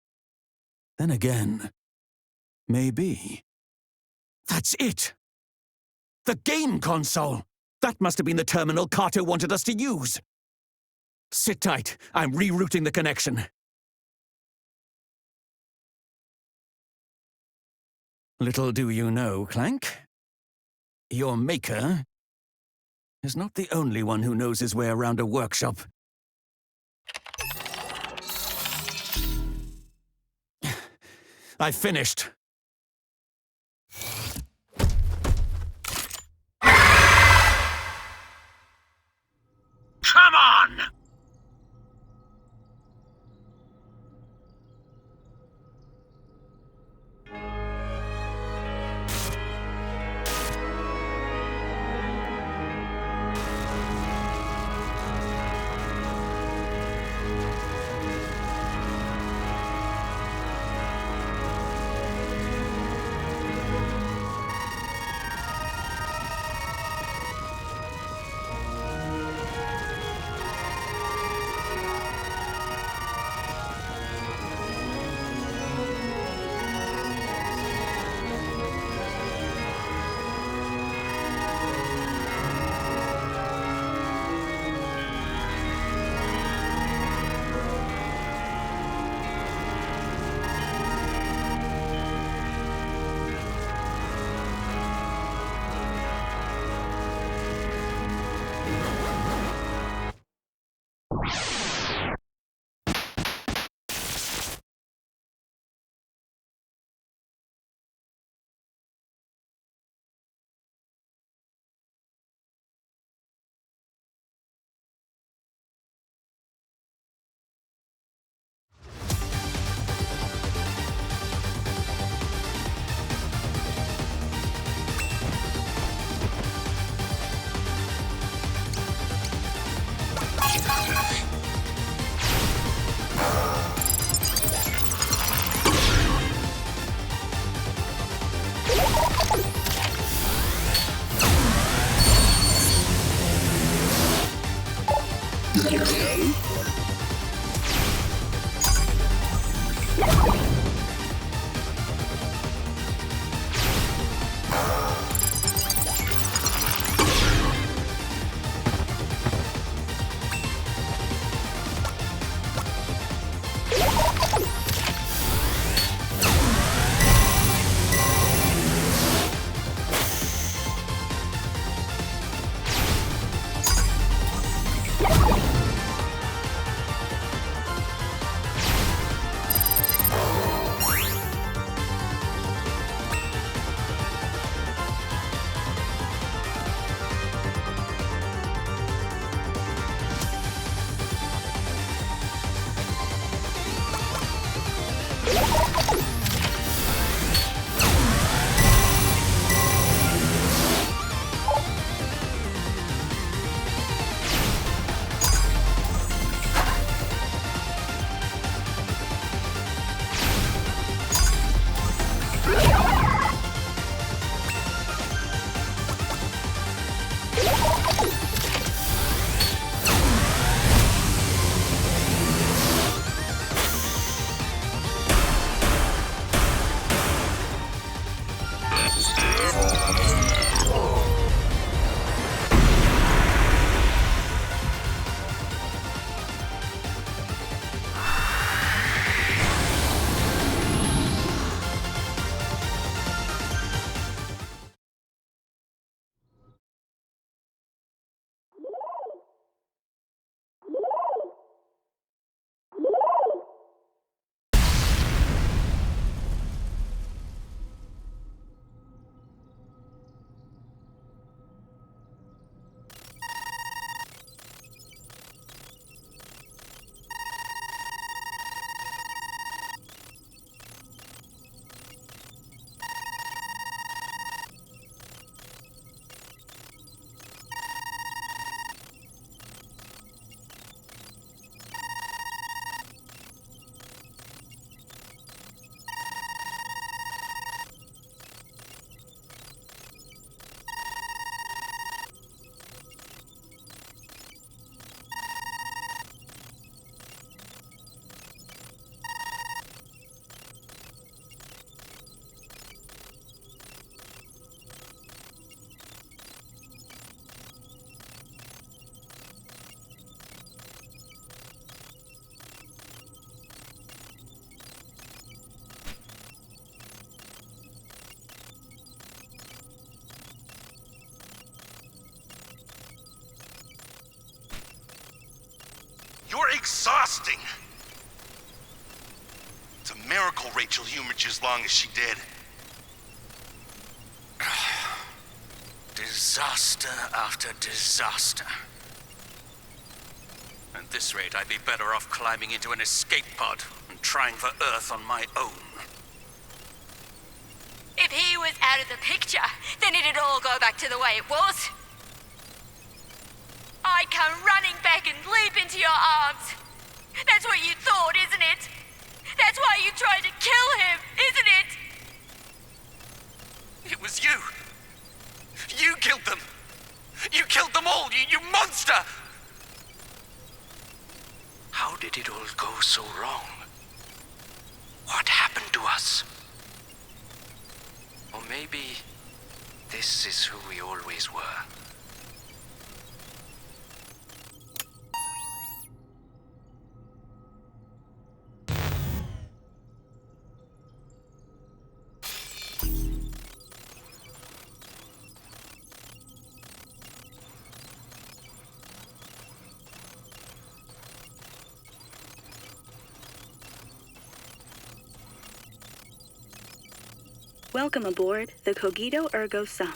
F: Then again, maybe. That's it! The game console! That must have been the terminal Kato wanted us to use. Sit tight. I'm rerouting the connection. Little do you know, Clank, your maker is not the only one who knows his way around a workshop. I finished.
H: Come on!
B: You're exhausting! It's a miracle Rachel humored you as long as she did.
H: Disaster after disaster. At this rate, I'd be better off climbing into an escape pod and trying for Earth on my own.
I: If he was out of the picture, then it'd all go back to the way it was. I'd come running back and leap into your arms. That's what you thought, isn't it? That's why you tried to kill him, isn't it?
H: It was you. You killed them. You killed them all, you monster! How did it all go so wrong? What happened to us? Or maybe this is who we always were.
J: Welcome aboard the Cogito Ergo Sum.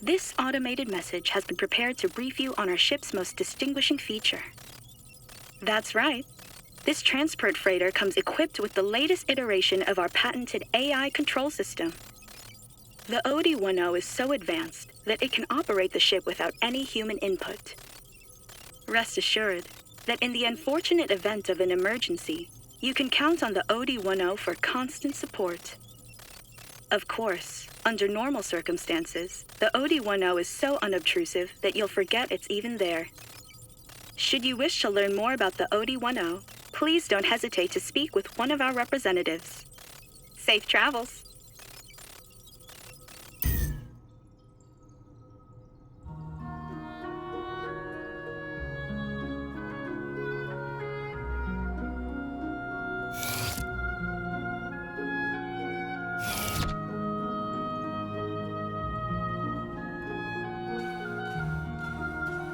J: This automated message has been prepared to brief you on our ship's most distinguishing feature. That's right. This transport freighter comes equipped with the latest iteration of our patented AI control system. The Odio 1.0 is so advanced that it can operate the ship without any human input. Rest assured that in the unfortunate event of an emergency, you can count on the Odio 1.0 for constant support. Of course, under normal circumstances, the Odio 1.0 is so unobtrusive that you'll forget it's even there. Should you wish to learn more about the Odio 1.0, please don't hesitate to speak with one of our representatives. Safe travels!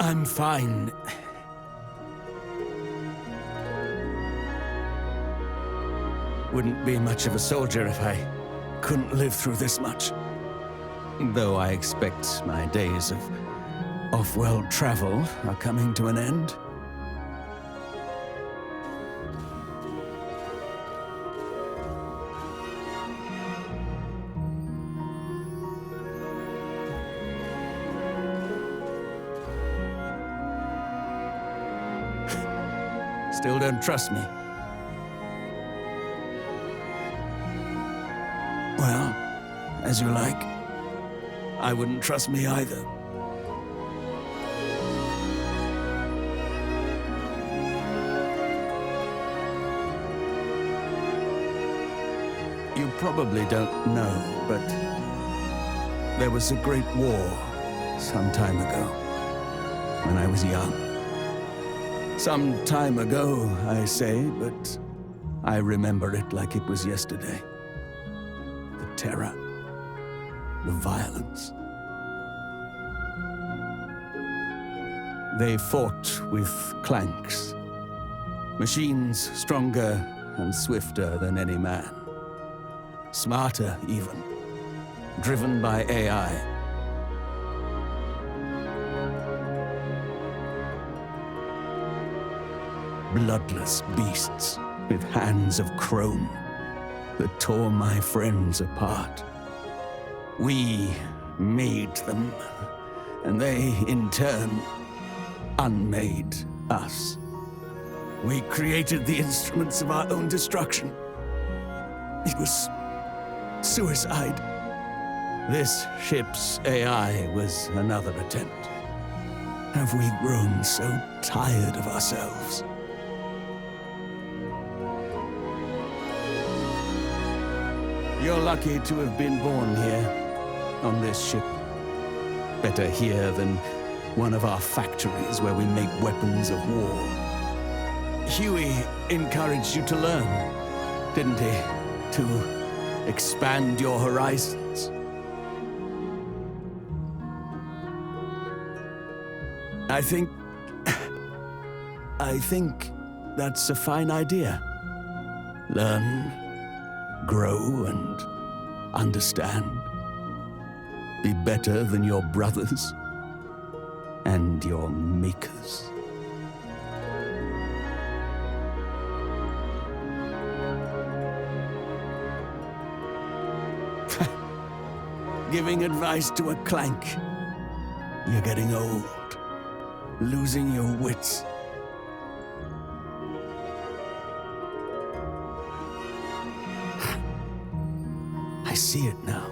F: I'm fine. Wouldn't be much of a soldier if I couldn't live through this much. Though I expect my days of off-world travel are coming to an end. Still don't trust me? Well, as you like. I wouldn't trust me either. You probably don't know, but there was a great war some time ago, when I was young. Some time ago, I say, but I remember it like it was yesterday. The terror, the violence. They fought with clanks, machines stronger and swifter than any man. Smarter, even, driven by AI. Bloodless beasts with hands of chrome that tore my friends apart. We made them, and they, in turn, unmade us. We created the instruments of our own destruction. It was suicide. This ship's AI was another attempt. Have we grown so tired of ourselves? You're lucky to have been born here, on this ship. Better here than one of our factories where we make weapons of war. Huey encouraged you to learn, didn't he? To expand your horizons. I think I think that's a fine idea. Learn, grow, and understand. Be better than your brothers and your makers. Giving advice to a clank. You're getting old, losing your wits. I see it now.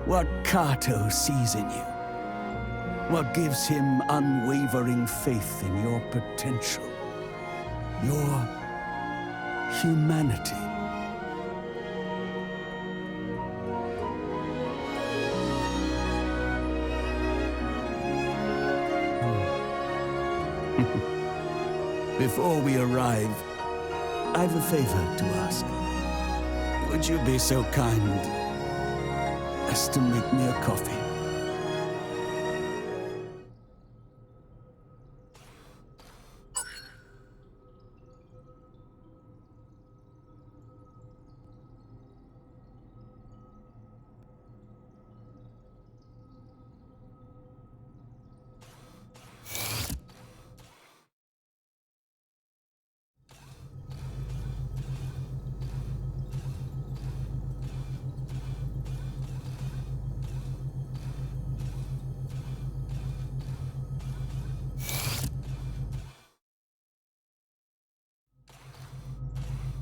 F: What Kato sees in you. What gives him unwavering faith in your potential. Your humanity. Before we arrive, I've a favor to ask. Would you be so kind as to make me a coffee?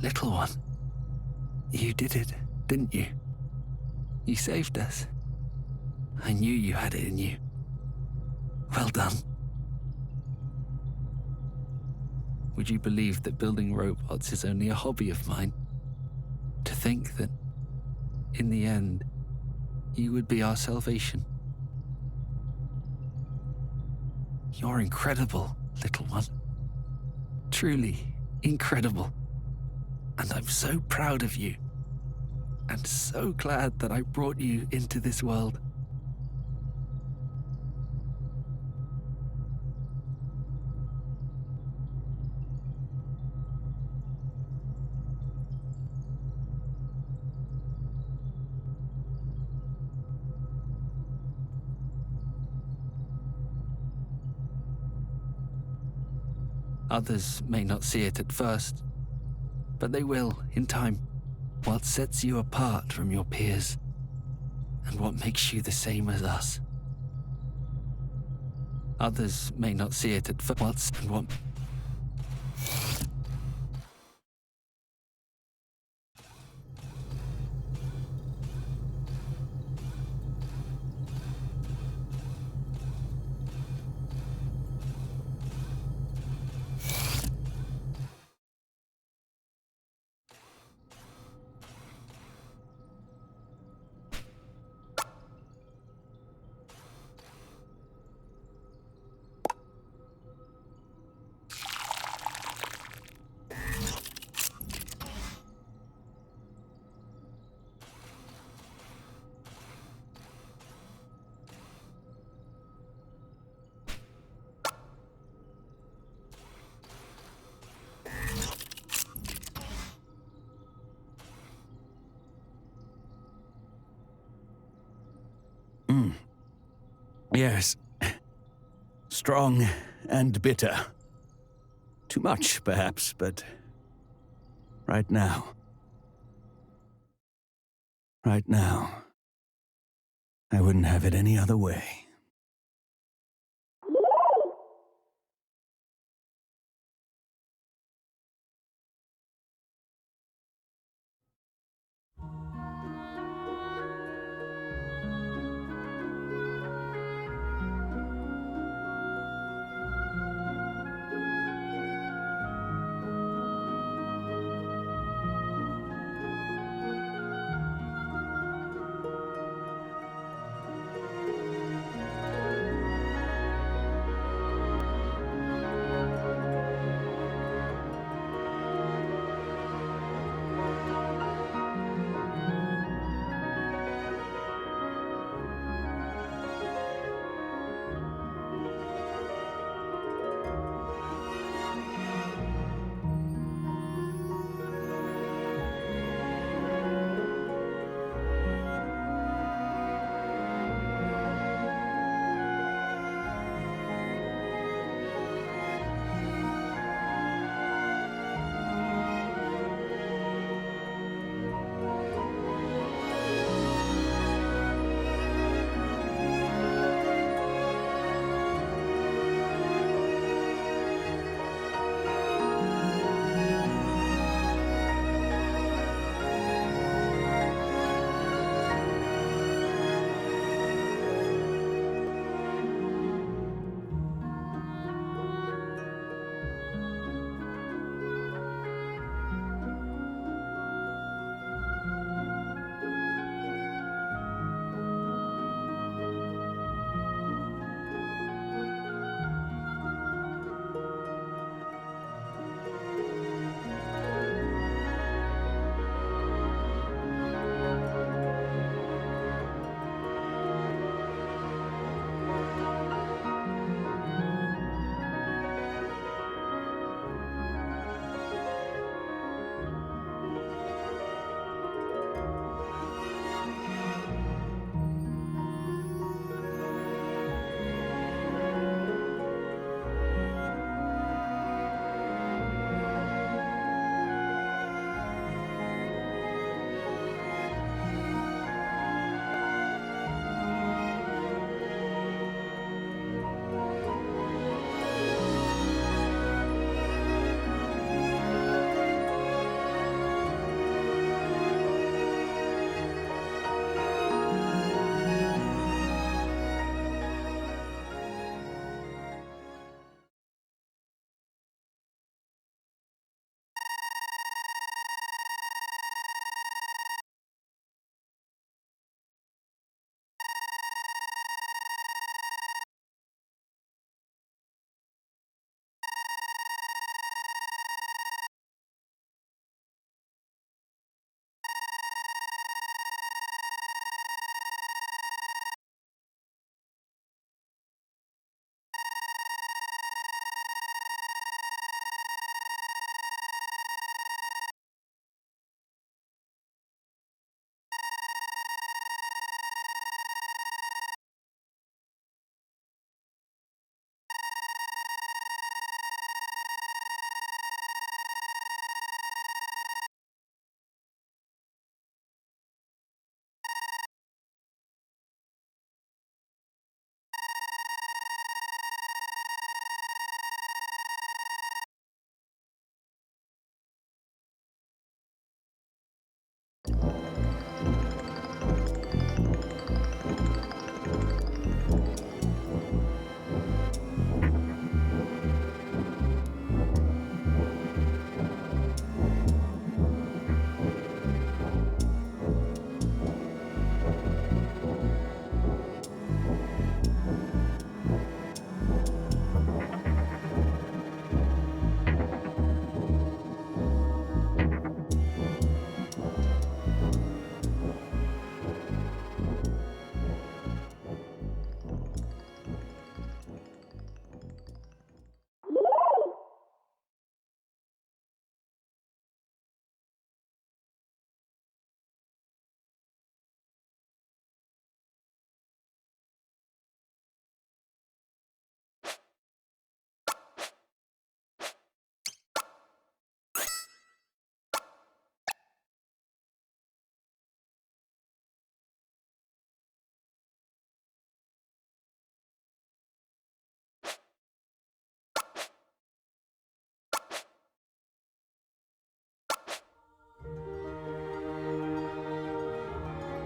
A: Little one, you did it, didn't you? You saved us. I knew you had it in you. Well done. Would you believe that building robots is only a hobby of mine? To think that, in the end, you would be our salvation. You're incredible, little one. Truly incredible. And I'm so proud of you. And so glad that I brought you into this world. Others may not see it at first, but they will in time. What sets you apart from your peers, and what makes you the same as us. Others may not see it at first, and what...
F: Yes. Strong and bitter. Too much, perhaps, but right now, I wouldn't have it any other way.